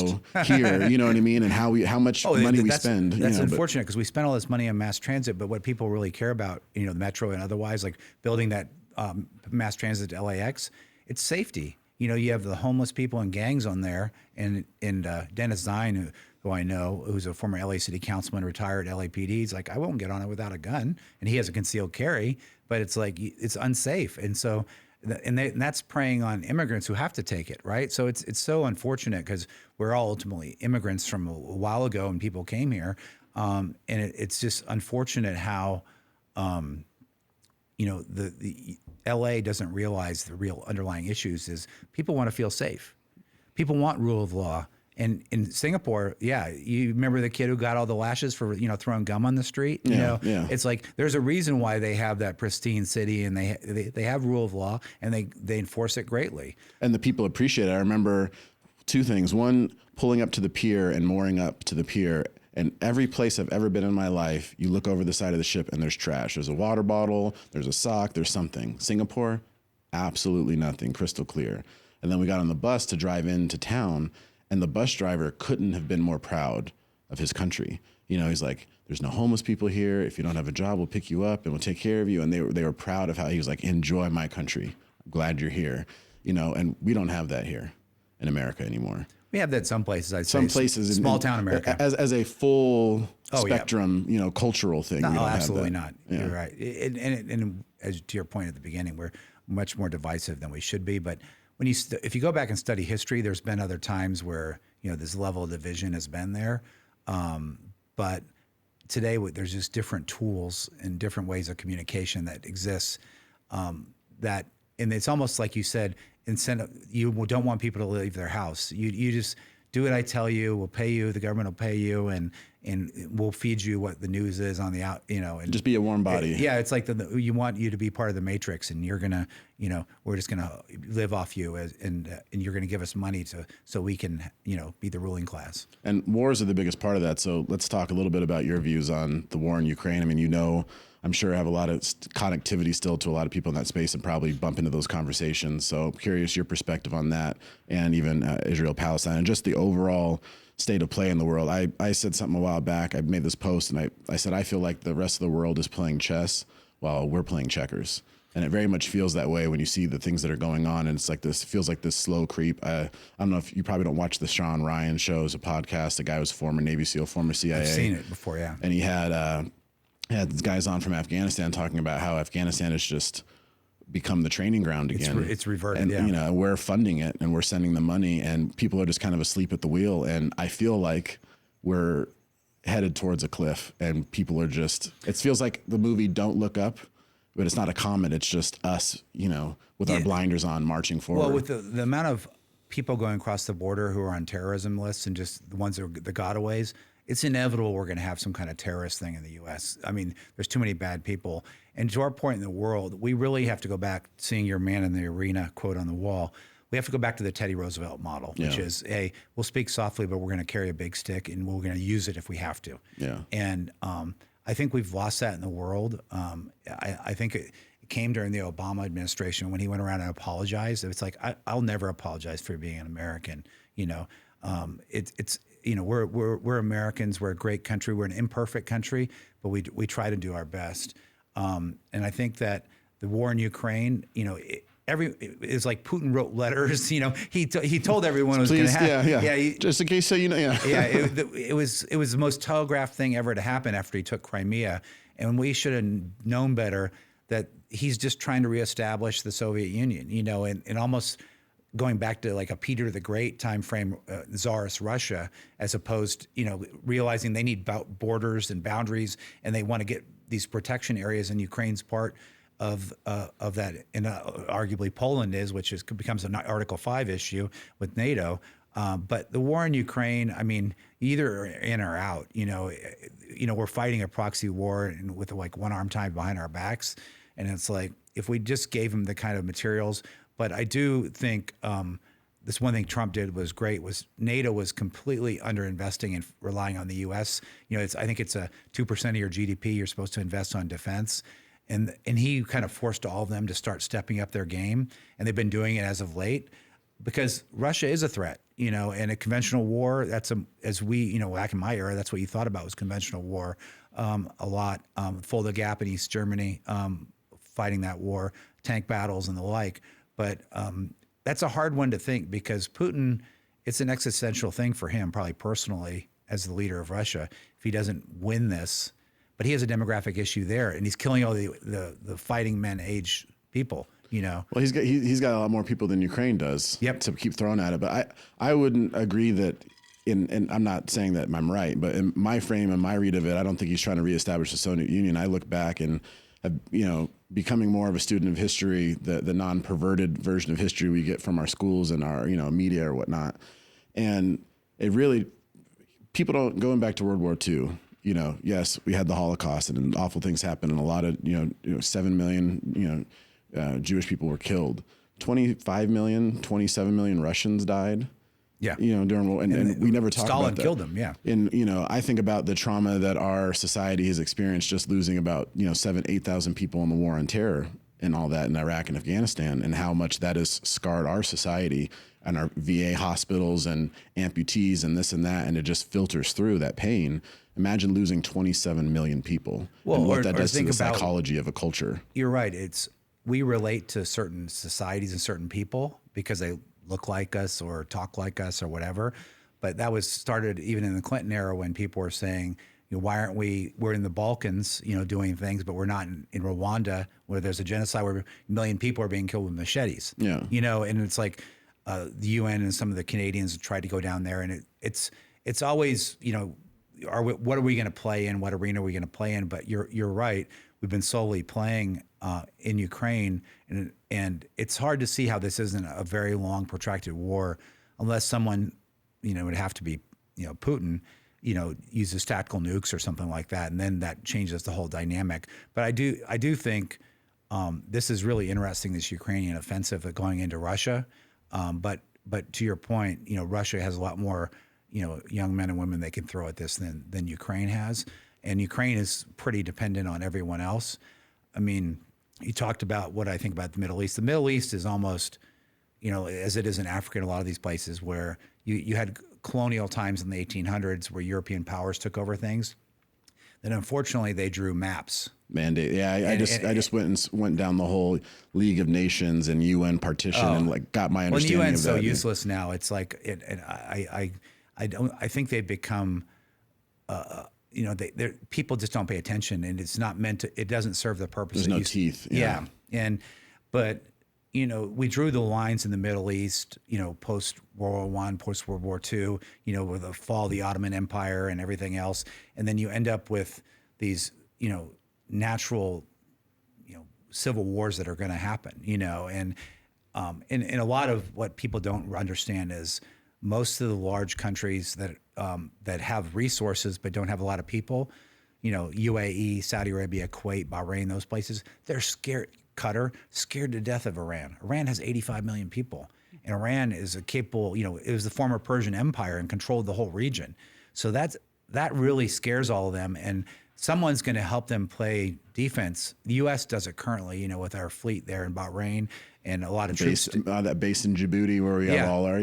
here. You know what I mean? And how much money we spend. That's unfortunate because we spend all this money on mass transit, but what people really care about, the metro and otherwise, like building that mass transit to LAX, it's safety. You have the homeless people and gangs on there, and Dennis Zine, who I know, who's a former LA City Councilman, retired LAPD, he's like, I won't get on it without a gun, and he has a concealed carry, but it's like it's unsafe, and so. And that's preying on immigrants who have to take it, right? So it's so unfortunate because we're all ultimately immigrants from a while ago, and people came here, and it's just unfortunate how, the LA doesn't realize the real underlying issues is people want to feel safe, people want rule of law. And in Singapore, you remember the kid who got all the lashes for throwing gum on the street. It's like there's a reason why they have that pristine city, and they have rule of law, and they enforce it greatly. And the people appreciate it. I remember two things: one, pulling up to the pier and mooring up to the pier. And every place I've ever been in my life, you look over the side of the ship and there's trash. There's a water bottle, there's a sock, there's something. Singapore, absolutely nothing, crystal clear. And then we got on the bus to drive into town. And the bus driver couldn't have been more proud of his country. He's like, there's no homeless people here. If you don't have a job, we'll pick you up and we'll take care of you. And they were proud of how he was like, enjoy my country. I'm glad you're here. And we don't have that here in America anymore. We have that in some places, I'd say. Some places. Small town America. As a full spectrum, cultural thing. No, absolutely not. Yeah. You're right. And as to your point at the beginning, we're much more divisive than we should be. But if you go back and study history, there's been other times where this level of division has been there, but today there's just different tools and different ways of communication that exists. And it's almost like you said, you don't want people to leave their house. You just do what I tell you. We'll pay you. The government will pay you, and we'll feed you what the news is on the out. And just be a warm body. It's like you want you to be part of the matrix, and you're gonna, we're just gonna live off you, and you're gonna give us money so we can, be the ruling class. And wars are the biggest part of that. So let's talk a little bit about your views on the war in Ukraine. I mean, I'm sure I have a lot of connectivity still to a lot of people in that space and probably bump into those conversations. So curious your perspective on that, and even Israel-Palestine and just the overall state of play in the world. I said something a while back. I made this post and I said, I feel like the rest of the world is playing chess while we're playing checkers. And it very much feels that way when you see the things that are going on. And it's like feels like this slow creep. I don't know if you probably don't watch the Sean Ryan show as a podcast. The guy was former Navy SEAL, former CIA. I've seen it before, yeah. And he had guys on from Afghanistan talking about how Afghanistan has just become the training ground again. It's reverted, and, yeah. We're funding it and we're sending the money, and people are just kind of asleep at the wheel. And I feel like we're headed towards a cliff, and people are it feels like the movie Don't Look Up, but it's not a comet. It's just us, with our blinders on, marching forward. Well, with the amount of people going across the border who are on terrorism lists and just the ones that are the gotaways, it's inevitable we're going to have some kind of terrorist thing in the U.S. I mean, there's too many bad people. And to our point in the world, we really have to go back, seeing your man in the arena quote on the wall, we have to go back to the Teddy Roosevelt model, which is, hey, we'll speak softly, but we're going to carry a big stick and we're going to use it if we have to. Yeah. And I think we've lost that in the world. I think it came during the Obama administration when he went around and apologized. It's like, I'll never apologize for being an American. We're Americans. We're a great country. We're an imperfect country, but we try to do our best. And I think that the war in Ukraine, it's like Putin wrote letters. He told everyone it was going to happen. Yeah. Just in case, so yeah. It was the most telegraphed thing ever to happen after he took Crimea, and we should have known better that he's just trying to reestablish the Soviet Union. And almost going back to like a Peter the Great time frame, Tsarist Russia, as opposed, realizing they need borders and boundaries, and they want to get these protection areas, and Ukraine's part of that, and arguably Poland is, becomes an Article 5 issue with NATO. But the war in Ukraine, I mean, either in or out. We're fighting a proxy war and with like one arm tied behind our backs, and it's like if we just gave them the kind of materials. But I do think this one thing Trump did was great. Was NATO was completely underinvesting and relying on the U.S. I think it's a 2% of your GDP you're supposed to invest on defense. And he kind of forced all of them to start stepping up their game, and they've been doing it as of late, because Russia is a threat, and a conventional war. Back in my era, that's what you thought about was conventional war a lot. Fulda Gap in East Germany, fighting that war, tank battles and the like. But that's a hard one to think, because Putin, it's an existential thing for him, probably personally, as the leader of Russia, if he doesn't win this. But he has a demographic issue there, and he's killing all the fighting men age people. Well, he's got a lot more people than Ukraine does. Yep. To keep throwing at it. But I wouldn't agree that and I'm not saying that I'm right, but in my frame and my read of it, I don't think he's trying to reestablish the Soviet Union. I look back and becoming more of a student of history, the non-perverted version of history we get from our schools and our media or whatnot, and it really, people don't, going back to World War II. Yes, we had the Holocaust and awful things happened, and a lot of 7 million Jewish people were killed. 25 million, 27 million Russians died. Yeah, during war, and we never talk Stalin about that. Killed them. Yeah, and I think about the trauma that our society has experienced, just losing about 8,000 people in the war on terror and all that in Iraq and Afghanistan, and how much that has scarred our society and our VA hospitals and amputees and this and that, and it just filters through that pain. Imagine losing 27 million people, and what that does to the psychology of a culture. You're right. We relate to certain societies and certain people because they look like us or talk like us or whatever. But that was started even in the Clinton era, when people were saying, why aren't we're in the Balkans, doing things, but we're not in Rwanda, where there's a genocide where 1 million people are being killed with machetes. Yeah. And it's like the UN and some of the Canadians tried to go down there, and it's always, what are we going to play in? What arena are we going to play in? But you're right. We've been solely playing in Ukraine, and it's hard to see how this isn't a very long, protracted war, unless someone, it would have to be, Putin, uses tactical nukes or something like that, and then that changes the whole dynamic. But I do think this is really interesting, this Ukrainian offensive going into Russia. But to your point, Russia has a lot more, young men and women they can throw at this than Ukraine has. And Ukraine is pretty dependent on everyone else. I mean, you talked about what I think about the Middle East. The Middle East is almost, as it is in Africa and a lot of these places, where you had colonial times in the 1800s where European powers took over things. Then unfortunately they drew maps. Mandate. Yeah, I just went down the whole League of Nations and UN partition and got my understanding of that. Well, the UN's so useless now. It's like I think they've become. People just don't pay attention, and it's not meant to. It doesn't serve the purpose. There's no teeth. Yeah, but we drew the lines in the Middle East. Post World War I, post World War II. With the fall of the Ottoman Empire and everything else, and then you end up with these natural civil wars that are going to happen, and a lot of what people don't understand is most of the large countries that have resources but don't have a lot of people, UAE, Saudi Arabia, Kuwait, Bahrain, those places, they're scared. Qatar, scared to death of Iran. Iran has 85 million people, and Iran is a capable, it was the former Persian Empire and controlled the whole region. So that really scares all of them, and someone's going to help them play defense. The U.S. does it currently, with our fleet there in Bahrain and a lot of troops. That base in Djibouti where we have all our,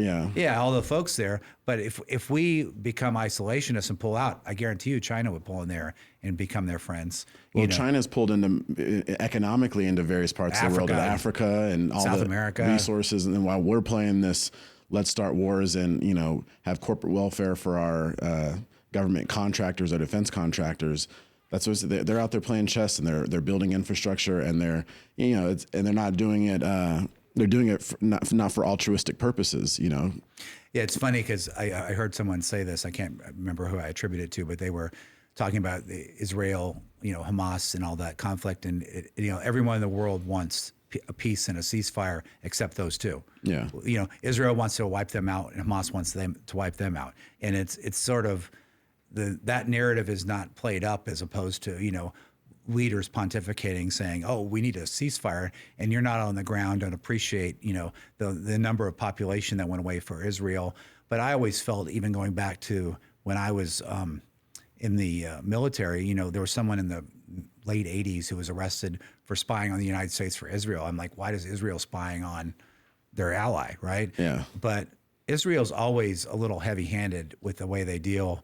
all the folks there. But if we become isolationists and pull out, I guarantee you China would pull in there and become their friends. Well, China's pulled economically into various parts of the world, Africa and all South the America. Resources. And then while we're playing this, let's start wars and, have corporate welfare for our government contractors, our defense contractors. That's what they're out there playing chess, and they're building infrastructure, and they're and they're not doing it. They're doing it not for altruistic purposes. Yeah, it's funny because I heard someone say this. I can't remember who I attribute it to, but they were talking about the Israel, Hamas, and all that conflict, and everyone in the world wants a peace and a ceasefire except those two. Yeah, Israel wants to wipe them out, and Hamas wants them to wipe them out, and it's sort of. That narrative is not played up as opposed to, leaders pontificating saying, oh, we need a ceasefire, and you're not on the ground and appreciate, the number of population that went away for Israel. But I always felt, even going back to when I was in the military, there was someone in the late 80s who was arrested for spying on the United States for Israel. I'm like, why does Israel spying on their ally, right? Yeah. But Israel's always a little heavy-handed with the way they deal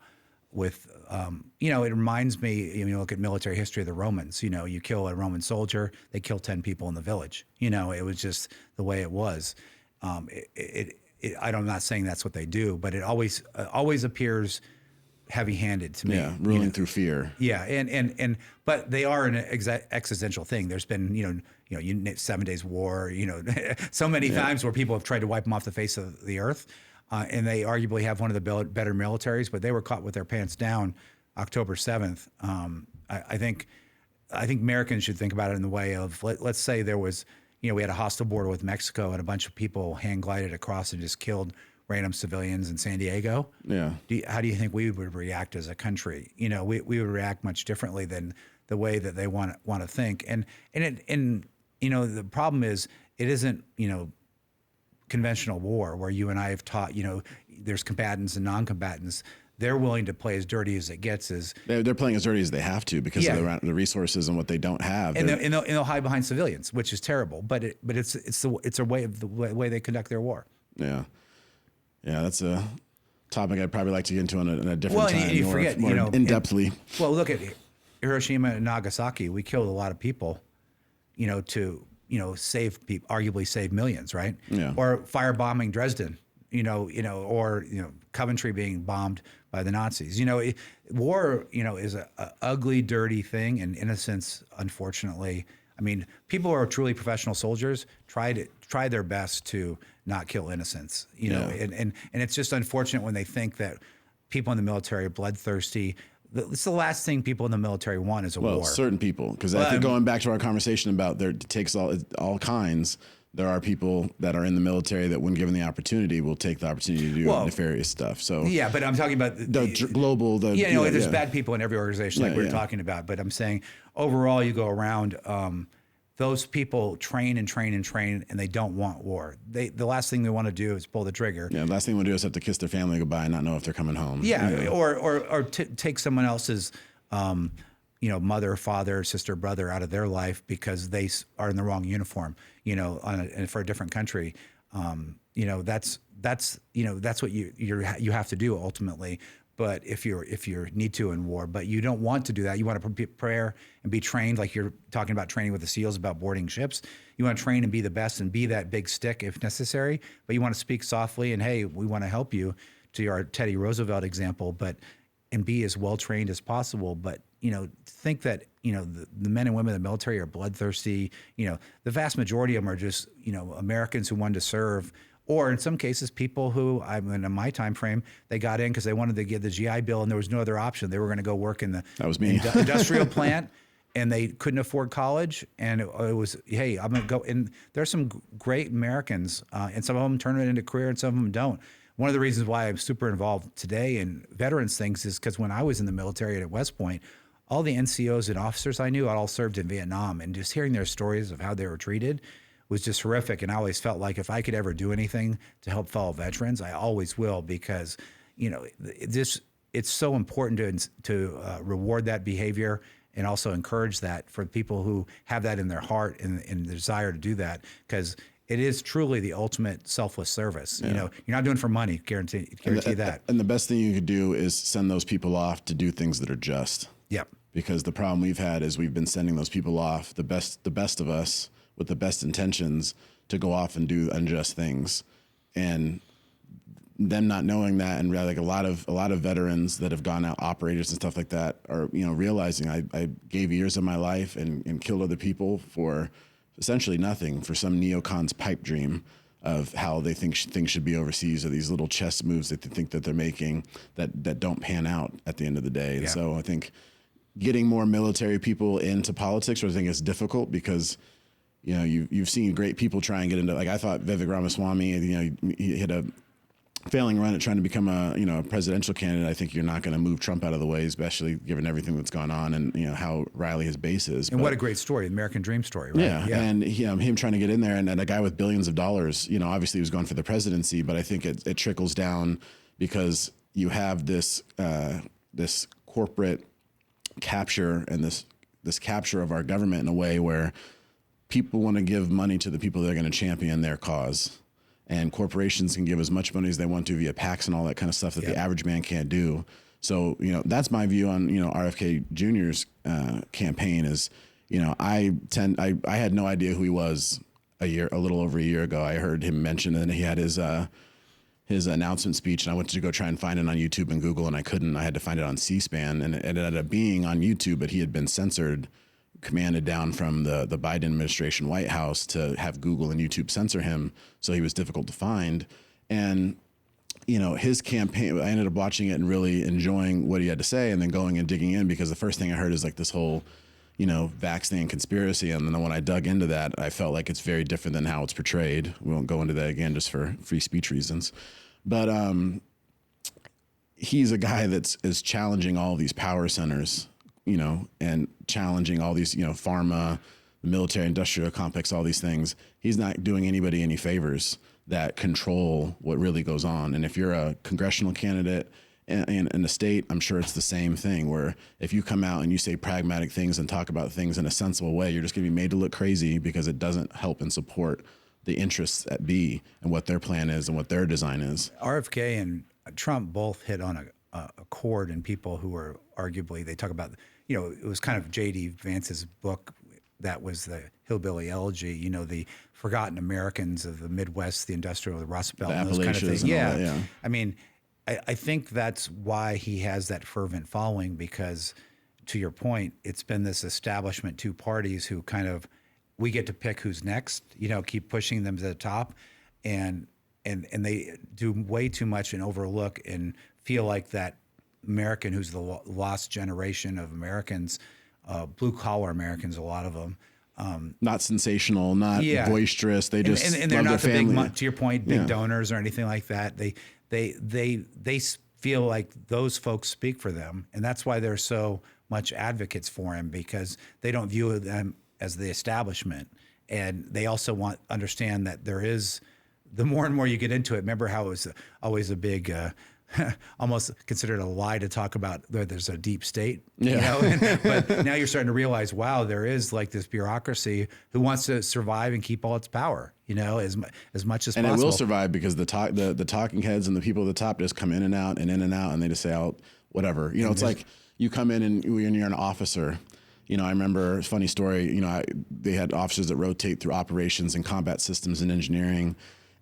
with, it reminds me, look at military history of the Romans, you kill a Roman soldier, they kill 10 people in the village. It was just the way it was. I'm not saying that's what they do, but it always appears heavy-handed to me. Yeah, ruling through fear. Yeah, but they are an existential thing. There's been, 7 Days War, so many times where people have tried to wipe them off the face of the earth. And they arguably have one of the better militaries, but they were caught with their pants down October 7th. I think Americans should think about it in the way of, let's say there was, we had a hostile border with Mexico and a bunch of people hand glided across and just killed random civilians in San Diego. Yeah. How do you think we would react as a country? We would react much differently than the way that they want to think. And the problem is it isn't, conventional war where you and I have taught, there's combatants and non-combatants. They're willing to play as dirty as it gets. They're playing as dirty as they have to because of the resources and what they don't have. And they'll hide behind civilians, which is terrible. But it's a way of the way they conduct their war. Yeah, that's a topic I'd probably like to get into in a different time. And you forget, more in-depthly. Well, look at Hiroshima and Nagasaki. We killed a lot of people, to save people, arguably save millions, right? Yeah. Or firebombing Dresden, or Coventry being bombed by the Nazis. War, is a ugly, dirty thing, and innocence, unfortunately. I mean, people who are truly professional soldiers try their best to not kill innocents. And it's just unfortunate when they think that people in the military are bloodthirsty. It's the last thing people in the military want is a war. Well, certain people, because I think going back to our conversation about it takes all kinds. There are people that are in the military that, when given the opportunity, will take the opportunity to do nefarious stuff. So yeah, but I'm talking about the global. There's bad people in every organization, like we were talking about. But I'm saying overall, you go around. Those people train and train and train, and they don't want war. The last thing they want to do is pull the trigger. Yeah, the last thing they want to do is have to kiss their family goodbye and not know if they're coming home. Yeah, or take someone else's, mother, father, sister, brother out of their life because they are in the wrong uniform. For a different country. That's what you have to do ultimately. But if you need to in war, but you don't want to do that, you want to prepare and be trained, like you're talking about training with the SEALs about boarding ships. You want to train and be the best and be that big stick if necessary. But you want to speak softly and, hey, we want to help you, to our Teddy Roosevelt example, and be as well trained as possible. But think that the men and women in the military are bloodthirsty. The vast majority of them are just Americans who wanted to serve. Or in some cases, people who, in my time frame, they got in because they wanted to get the GI Bill and there was no other option. They were going to go work in the that was me. Industrial plant and they couldn't afford college. And it was, hey, I'm going to go. And there's some great Americans, and some of them turn it into a career and some of them don't. One of the reasons why I'm super involved today in veterans things is because when I was in the military at West Point, all the NCOs and officers I knew all served in Vietnam, and just hearing their stories of how they were treated was just horrific. And I always felt like if I could ever do anything to help fellow veterans, I always will, because, you know, it's so important to reward that behavior and also encourage that for people who have that in their heart and the desire to do that, because it is truly the ultimate selfless service. Yeah. You know, you're not doing it for money, guarantee that. And the best thing you could do is send those people off to do things that are just. Yep. Because the problem we've had is we've been sending those people off, the best of us with the best intentions, to go off and do unjust things, and them not knowing that, and like a lot of veterans that have gone out, operators and stuff like that, are, you know, realizing I gave years of my life and killed other people for essentially nothing, for some neocons pipe dream of how they think things should be overseas, or these little chess moves that they think that they're making that don't pan out at the end of the day. And so I think getting more military people into politics, I think is difficult, because, you know, you've seen great people try and get into, like, I thought Vivek Ramaswamy, you know, he had a failing run at trying to become a presidential candidate. I think you're not going to move Trump out of the way, especially given everything that's gone on and, you know, how Riley his base is. And what a great story, the American Dream story, right? Yeah. And him trying to get in there, and a guy with billions of dollars, you know, obviously he was going for the presidency, but I think it trickles down because you have this corporate capture and this capture of our government in a way where people want to give money to the people that are going to champion their cause. And corporations can give as much money as they want to via PACs and all that kind of stuff that the average man can't do. So, you know, that's my view on, you know, RFK Jr.'s campaign is, you know, I had no idea who he was a little over a year ago. I heard him mention, and he had his announcement speech, and I went to go try and find it on YouTube and Google, and I couldn't. I had to find it on C-SPAN, and it ended up being on YouTube, but he had been censored, commanded down from the Biden administration White House to have Google and YouTube censor him, so he was difficult to find. And, you know, his campaign, I ended up watching it and really enjoying what he had to say, and then going and digging in, because the first thing I heard is like this whole, you know, vax thing conspiracy. And then when I dug into that, I felt like it's very different than how it's portrayed. We won't go into that again just for free speech reasons. But he's a guy is challenging all these power centers, you know, and challenging all these, you know, pharma, the military industrial complex, all these things. He's not doing anybody any favors that control what really goes on. And if you're a congressional candidate in the state, I'm sure it's the same thing, where if you come out and you say pragmatic things and talk about things in a sensible way, you're just going to be made to look crazy, because it doesn't help and support the interests at B and what their plan is and what their design is. RFK and Trump both hit on a chord in people who are arguably, they talk about, you know, it was kind of J.D. Vance's book that was the Hillbilly Elegy, you know, the forgotten Americans of the Midwest, the industrial, the Rust Belt, and those kind of things. Yeah. I mean, I think that's why he has that fervent following, because, to your point, it's been this establishment, two parties who kind of, we get to pick who's next, you know, keep pushing them to the top, and they do way too much and overlook and feel like that American who's the lost generation of Americans, blue collar Americans, a lot of them. Not sensational, not boisterous. They just and they're love not their the family. big, to your point, big donors or anything like that. They feel like those folks speak for them, and that's why they're so much advocates for him, because they don't view them as the establishment, and they also understand that there is, the more and more you get into it. Remember how it was always a big. Almost considered a lie to talk about there's a deep state, you know? But now you're starting to realize, wow, there is like this bureaucracy who wants to survive and keep all its power, you know, as much as possible. And it will survive, because the talking heads and the people at the top just come in and out, and they just say, oh, whatever. You know, it's like you come in and when you're an officer. You know, I remember a funny story. You know, they had officers that rotate through operations and combat systems and engineering.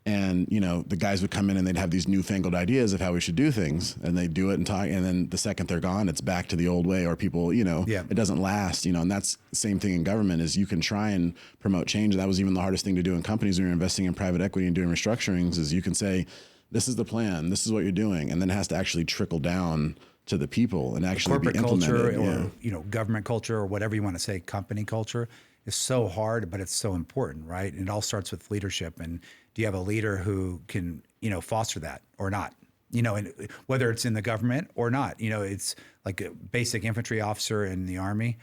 And, you know, the guys would come in and they'd have these newfangled ideas of how we should do things, and they do it and talk. And then the second they're gone, it's back to the old way, or people, you know, it doesn't last, you know, and that's the same thing in government. Is you can try and promote change. That was even the hardest thing to do in companies when you're investing in private equity and doing restructurings, is you can say, this is the plan, this is what you're doing. And then it has to actually trickle down to the people and actually be Corporate culture implemented. or, government culture or whatever you want to say, company culture is so hard, but it's so important, right? And it all starts with leadership. And do you have a leader who can, foster that or not? And whether it's in the government or not, it's like a basic infantry officer in the Army,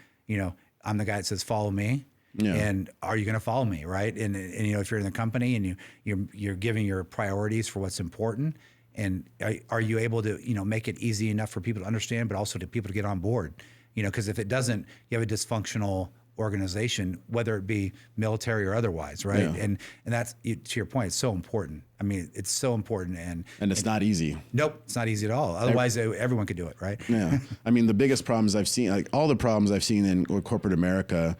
I'm the guy that says, follow me. Yeah. And are you going to follow me, right? And if you're in the company and you're giving your priorities for what's important, and are you able to make it easy enough for people to understand, but also to people to get on board? Because if it doesn't, you have a dysfunctional organization, whether it be military or otherwise, right? Yeah. And that's, to your point, it's so important. I mean, it's so important, and it's not easy. Nope, it's not easy at all. Otherwise, everyone could do it, right? Yeah. I mean, the biggest problems I've seen, like all the problems I've seen in corporate America,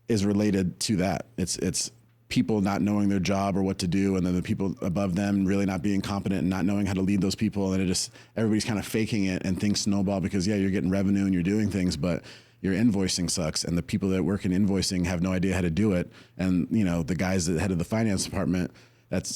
is related to that. It's people not knowing their job or what to do, and then the people above them really not being competent and not knowing how to lead those people, and everybody's kind of faking it, and things snowball because you're getting revenue and you're doing things, but your invoicing sucks, and the people that work in invoicing have no idea how to do it, and the guys that head of the finance department,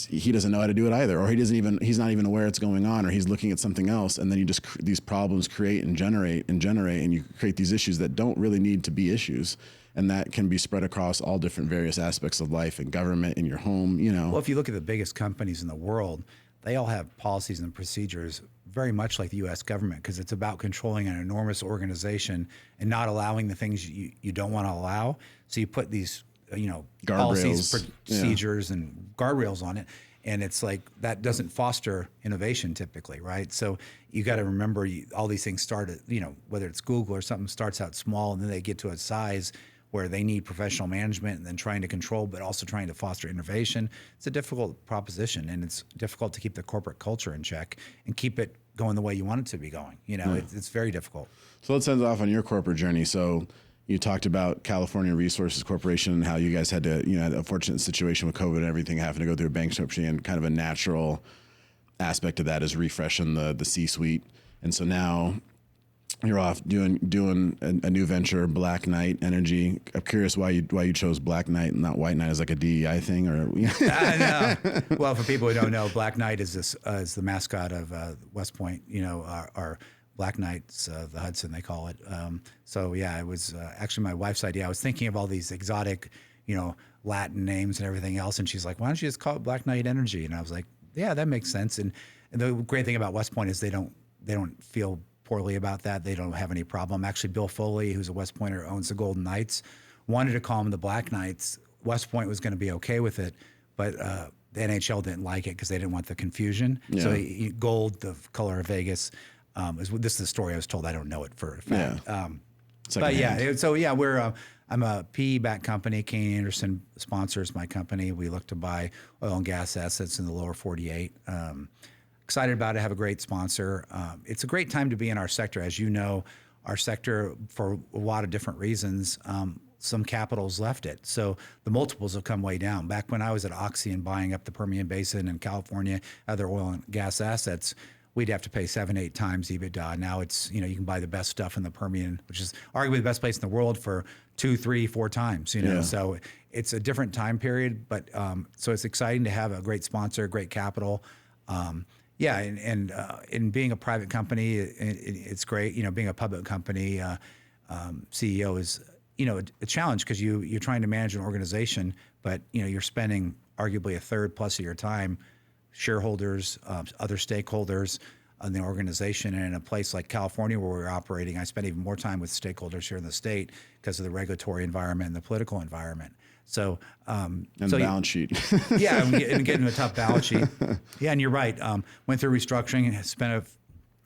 he doesn't know how to do it either, or he's not even aware it's going on, or he's looking at something else, and then these problems create and generate, and you create these issues that don't really need to be issues. And that can be spread across all different various aspects of life and government, in your home, Well, if you look at the biggest companies in the world, they all have policies and procedures very much like the U.S. government, because it's about controlling an enormous organization and not allowing the things you don't want to allow. So you put these, policies, procedures, and guardrails on it. And it's like that doesn't foster innovation typically, right? So you got to remember all these things start at, whether it's Google or something starts out small and then they get to a size where they need professional management and then trying to control, but also trying to foster innovation. It's a difficult proposition, and it's difficult to keep the corporate culture in check and keep it going the way you want it to be going. It's very difficult. So let's end off on your corporate journey. So you talked about California Resources Corporation and how you guys had to, had a fortunate situation with COVID and everything, having to go through a bankruptcy, and kind of a natural aspect of that is refreshing the C-suite. And so now you're off doing a new venture, Black Knight Energy. I'm curious why you chose Black Knight and not White Knight as like a DEI thing, or? I know. Well, for people who don't know, Black Knight is the mascot of West Point. Our Black Knights, the Hudson, they call it. So yeah, it was actually my wife's idea. I was thinking of all these exotic, Latin names and everything else, and she's like, "Why don't you just call it Black Knight Energy?" And I was like, "Yeah, that makes sense." And the great thing about West Point is they don't feel poorly about that. They don't have any problem. Actually, Bill Foley, who's a West Pointer, owns the Golden Knights, wanted to call them the Black Knights. West Point was going to be okay with it, but the NHL didn't like it because they didn't want the confusion. Yeah. So gold, the color of Vegas, this is the story I was told. I don't know it for a fact. Yeah. But yeah, so yeah, I'm a PE-backed company. Kane Anderson sponsors my company. We look to buy oil and gas assets in the lower 48. Excited about it, have a great sponsor. It's a great time to be in our sector. As you know, our sector, for a lot of different reasons, some capital's left it. So the multiples have come way down. Back when I was at Oxy and buying up the Permian Basin and California, other oil and gas assets, we'd have to pay 7-8 times EBITDA. Now it's, you can buy the best stuff in the Permian, which is arguably the best place in the world, for 2, 3, 4 times, Yeah. So it's a different time period, but so it's exciting to have a great sponsor, great capital. Yeah, and in being a private company, it's great. Being a public company CEO is, a challenge, because you're trying to manage an organization, but you're spending arguably a third plus of your time, shareholders, other stakeholders in the organization. And in a place like California where we're operating, I spend even more time with stakeholders here in the state because of the regulatory environment and the political environment. So, the balance sheet. Yeah, and getting a tough balance sheet. Yeah, and you're right. Went through restructuring and spent a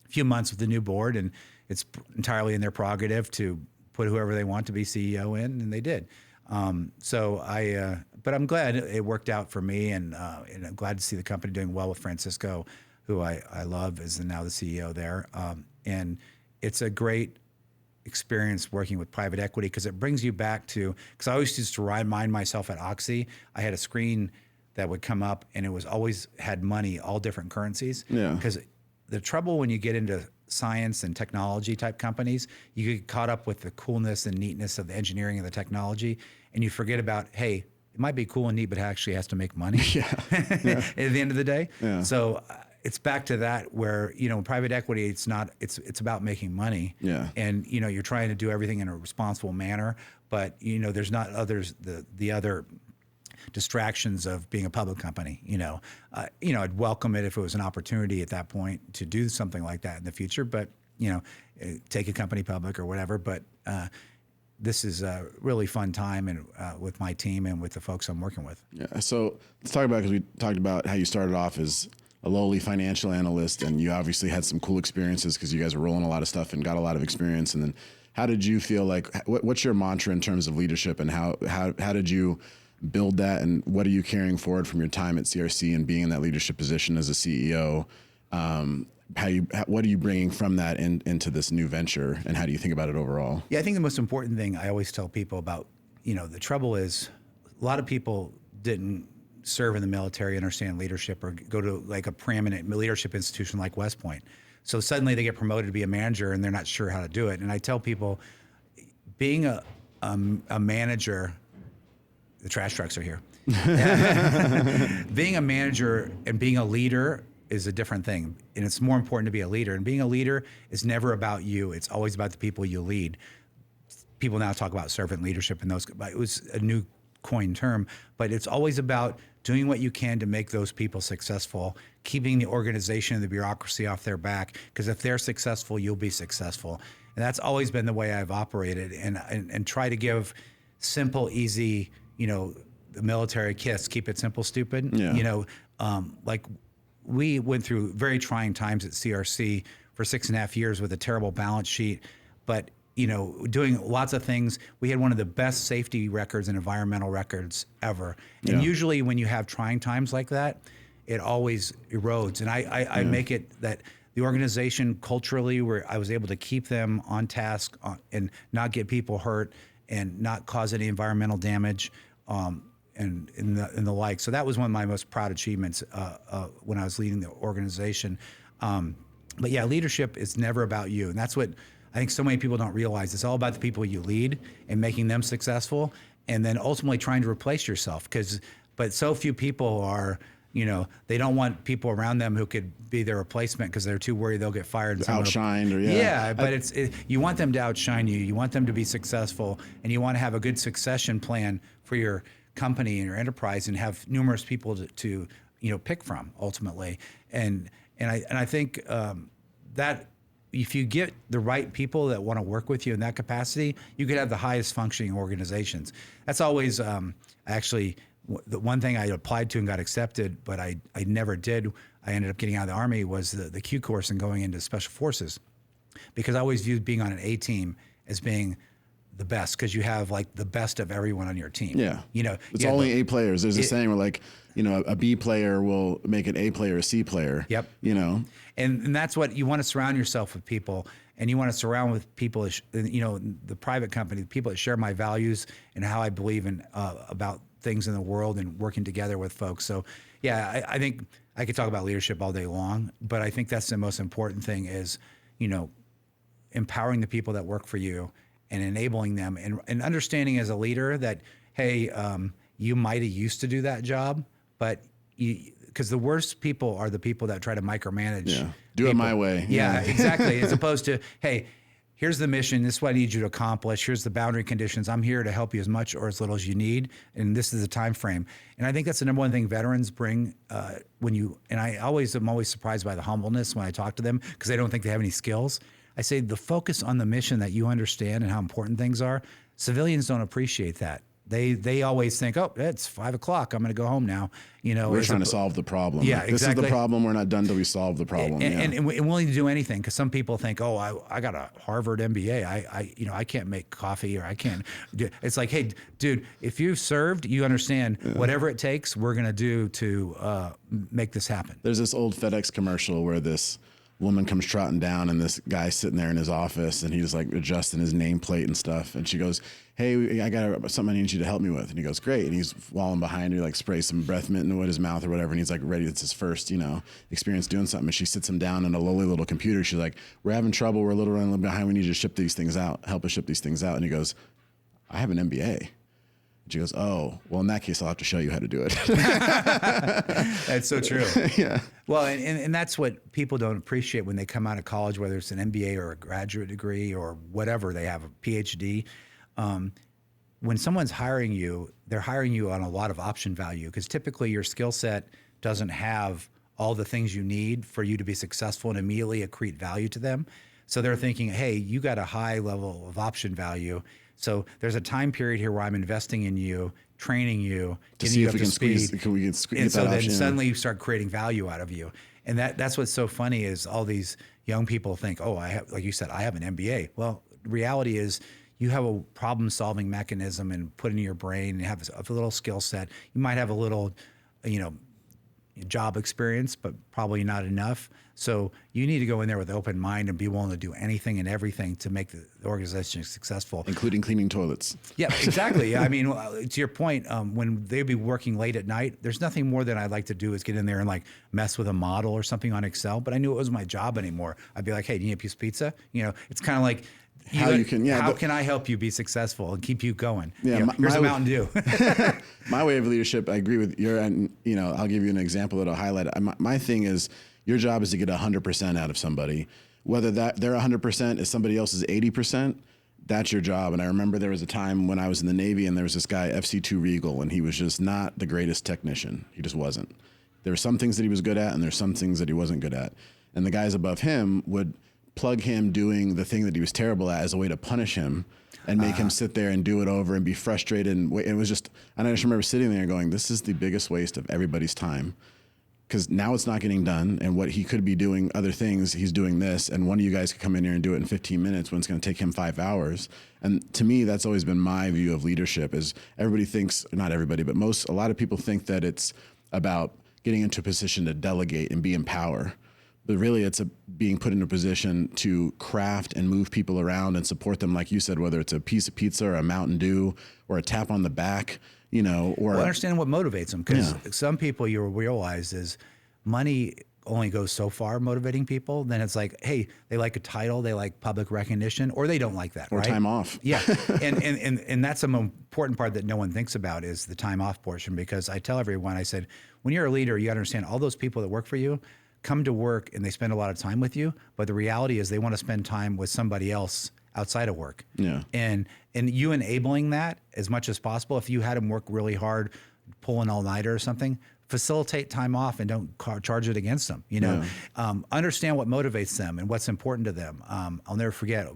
few months with the new board, and it's entirely in their prerogative to put whoever they want to be CEO in, and they did. But I'm glad it worked out for me, and I'm glad to see the company doing well with Francisco, who I love, is now the CEO there. And it's a great experience working with private equity, because it brings you back to, because I always used to remind myself at Oxy, I had a screen that would come up and it was always had money, all different currencies. Yeah. Because the trouble when you get into science and technology type companies, you get caught up with the coolness and neatness of the engineering and the technology, and you forget about, hey, it might be cool and neat, but it actually has to make money. Yeah. At the end of the day. Yeah. So it's back to that where, private equity, it's about making money. Yeah. And, you're trying to do everything in a responsible manner, but, there's not the other distractions of being a public company. I'd welcome it if it was an opportunity at that point to do something like that in the future, but, take a company public or whatever. But this is a really fun time and with my team and with the folks I'm working with. Yeah. So let's talk about, because we talked about how you started off as a lowly financial analyst, and you obviously had some cool experiences because you guys were rolling a lot of stuff and got a lot of experience. And then how did you feel like, what's your mantra in terms of leadership, and how did you build that, and what are you carrying forward from your time at CRC and being in that leadership position as a CEO? What are you bringing from that into this new venture, and how do you think about it overall? Yeah, I think the most important thing I always tell people about, the trouble is a lot of people didn't serve in the military, understand leadership, or go to like a preeminent leadership institution like West Point. So suddenly they get promoted to be a manager and they're not sure how to do it. And I tell people, being a manager, the trash trucks are here. Being a manager and being a leader is a different thing. And it's more important to be a leader. And being a leader is never about you. It's always about the people you lead. People now talk about servant leadership and those, but it was a new coined term, but it's always about doing what you can to make those people successful, keeping the organization and the bureaucracy off their back, because if they're successful, you'll be successful. And that's always been the way I've operated, and try to give simple, easy, the military kiss, keep it simple, stupid. Yeah. Like we went through very trying times at CRC for 6.5 years with a terrible balance sheet, but doing lots of things. We had one of the best safety records and environmental records ever. And usually when you have trying times like that, it always erodes. And I make it that the organization culturally, where I was able to keep them on task and not get people hurt and not cause any environmental damage, and the like. So that was one of my most proud achievements when I was leading the organization. But yeah, leadership is never about you. And that's what I think so many people don't realize. It's all about the people you lead and making them successful, and then ultimately trying to replace yourself. But so few people are, they don't want people around them who could be their replacement because they're too worried they'll get fired. Outshined or but you want them to outshine you. You want them to be successful, and you want to have a good succession plan for your company and your enterprise, and have numerous people to pick from ultimately. And I think that if you get the right people that want to work with you in that capacity, you could have the highest functioning organizations. That's always actually the one thing I applied to and got accepted, but I never did. I ended up getting out of the Army, was the Q course and going into Special Forces, because I always viewed being on an A team as being the best, because you have like the best of everyone on your team. Yeah. It's only A players. There's a saying where like, a B player will make an A player a C player. Yep. And that's what you want to surround yourself with, people, and you want to surround with people, the private company, the people that share my values and how I believe in about things in the world and working together with folks. So yeah, I think I could talk about leadership all day long, but I think that's the most important thing is, empowering the people that work for you and enabling them, and understanding as a leader that, hey, you might have used to do that job, but because the worst people are the people that try to micromanage. Yeah. Do it my way. Yeah, exactly. As opposed to, hey, here's the mission. This is what I need you to accomplish. Here's the boundary conditions. I'm here to help you as much or as little as you need, and this is the time frame. And I think that's the number one thing veterans bring and I'm always surprised by the humbleness when I talk to them, because they don't think they have any skills. I say the focus on the mission that you understand and how important things are. Civilians don't appreciate that. They always think, oh, it's 5 o'clock. I'm going to go home now. We're trying to solve the problem. Yeah, this exactly. is the problem. We're not done till we solve the problem. And willing to do anything, because some people think, oh, I got a Harvard MBA. I can't make coffee, or I can't. It's like, hey, dude, if you've served, you understand whatever it takes. We're going to do to make this happen. There's this old FedEx commercial where this woman comes trotting down, and this guy's sitting there in his office, and he's like adjusting his nameplate and stuff. And she goes, hey, I got something I need you to help me with. And he goes, great. And he's walling behind her, like sprays some breath mint into his mouth or whatever. And he's like ready. It's his first, experience doing something. And she sits him down in a lowly little computer. She's like, we're having trouble. We're running a little behind. We need you to ship these things out. Help us ship these things out. And he goes, I have an MBA. She goes, oh, well, in that case, I'll have to show you how to do it. That's so true. Yeah. Well, and that's what people don't appreciate when they come out of college, whether it's an MBA or a graduate degree or whatever, they have a PhD. When someone's hiring you, they're hiring you on a lot of option value because typically your skill set doesn't have all the things you need for you to be successful and immediately accrete value to them. So they're thinking, hey, you got a high level of option value. So there's a time period here where I'm investing in you, training you, to see if we can squeeze. And so then suddenly you start creating value out of you. And that's what's so funny is all these young people think, oh, I have, like you said, I have an MBA. Well, the reality is you have a problem solving mechanism and put in your brain and have a little skill set. You might have a little, job experience, but probably not enough. So you need to go in there with an open mind and be willing to do anything and everything to make the organization successful. Including cleaning toilets. Yeah, exactly. I mean, to your point, when they'd be working late at night, there's nothing more that I'd like to do is get in there and like mess with a model or something on Excel, but I knew it wasn't my job anymore. I'd be like, hey, do you need a piece of pizza? It's kind of like, how can I help you be successful and keep you going? Yeah, here's a Mountain Dew. My way of leadership, I agree with your, and I'll give you an example that'll highlight it. My thing is, your job is to get 100% out of somebody. Whether that their 100% is somebody else's 80%, that's your job. And I remember there was a time when I was in the Navy and there was this guy, FC2 Regal, and he was just not the greatest technician. He just wasn't. There were some things that he was good at and there's some things that he wasn't good at. And the guys above him would plug him doing the thing that he was terrible at as a way to punish him and make him sit there and do it over and be frustrated. And it was just, and I just remember sitting there going, this is the biggest waste of everybody's time. Because now it's not getting done, and what he could be doing other things, he's doing this, and one of you guys could come in here and do it in 15 minutes when it's going to take him 5 hours. And to me, that's always been my view of leadership is everybody thinks, not everybody, but a lot of people think that it's about getting into a position to delegate and be in power. But really, it's being put in a position to craft and move people around and support them, like you said, whether it's a piece of pizza or a Mountain Dew or a tap on the back, or understand what motivates them. Because some people you'll realize is money only goes so far motivating people. Then it's like, hey, they like a title, they like public recognition, or they don't like that. Or right? time off. Yeah. and that's an important part that no one thinks about is the time off portion. Because I tell everyone, I said, when you're a leader, you got to understand all those people that work for you come to work and they spend a lot of time with you. But the reality is they want to spend time with somebody else outside of work. Yeah. And you enabling that as much as possible. If you had them work really hard, pull an all-nighter or something, facilitate time off and don't charge it against them. Understand what motivates them and what's important to them. I'll never forget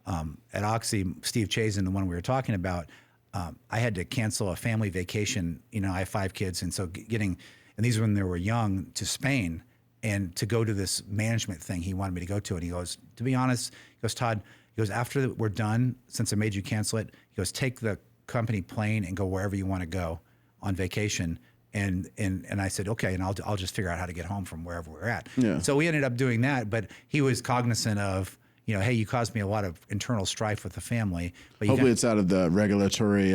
at Oxy, Steve Chazen, the one we were talking about, I had to cancel a family vacation. I have 5 kids. And so and these were when they were young, to Spain and to go to this management thing he wanted me to go to. And he goes, to be honest, he goes, Todd, he goes, after we're done, since I made you cancel it, he goes, take the company plane and go wherever you want to go on vacation. And I said, okay, and I'll just figure out how to get home from wherever we're at. Yeah. So we ended up doing that, but he was cognizant of, hey, you caused me a lot of internal strife with the family. But hopefully it's out of the regulatory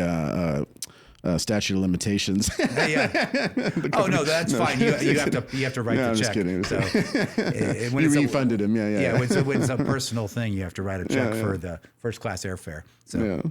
statute of limitations. Yeah. Oh no, that's fine. You have to write the check. Just kidding. So when you refunded him. Yeah. Yeah. When it's a personal thing, you have to write a check for the first class airfare. So. Yeah.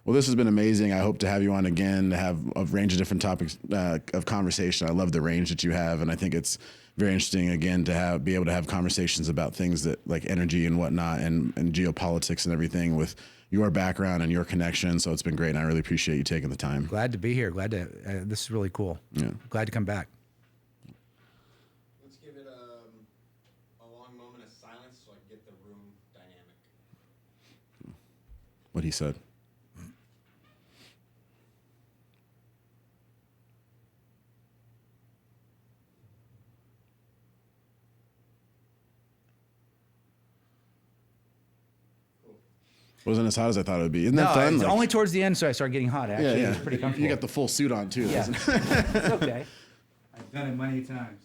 Well, this has been amazing. I hope to have you on again to have a range of different topics of conversation. I love the range that you have, and I think it's very interesting again to be able to have conversations about things that like energy and whatnot, and geopolitics and everything with your background and your connection. So it's been great, and I really appreciate you taking the time. Glad to be here. This is really cool. Yeah. Glad to come back. Let's give it a long moment of silence so I can get the room dynamic. What he said. Wasn't as hot as I thought it would be. Isn't that fun? It's only towards the end, so I started getting hot. Actually, yeah. It's pretty comfortable. You got the full suit on too. Yeah. It's okay. I've done it many times.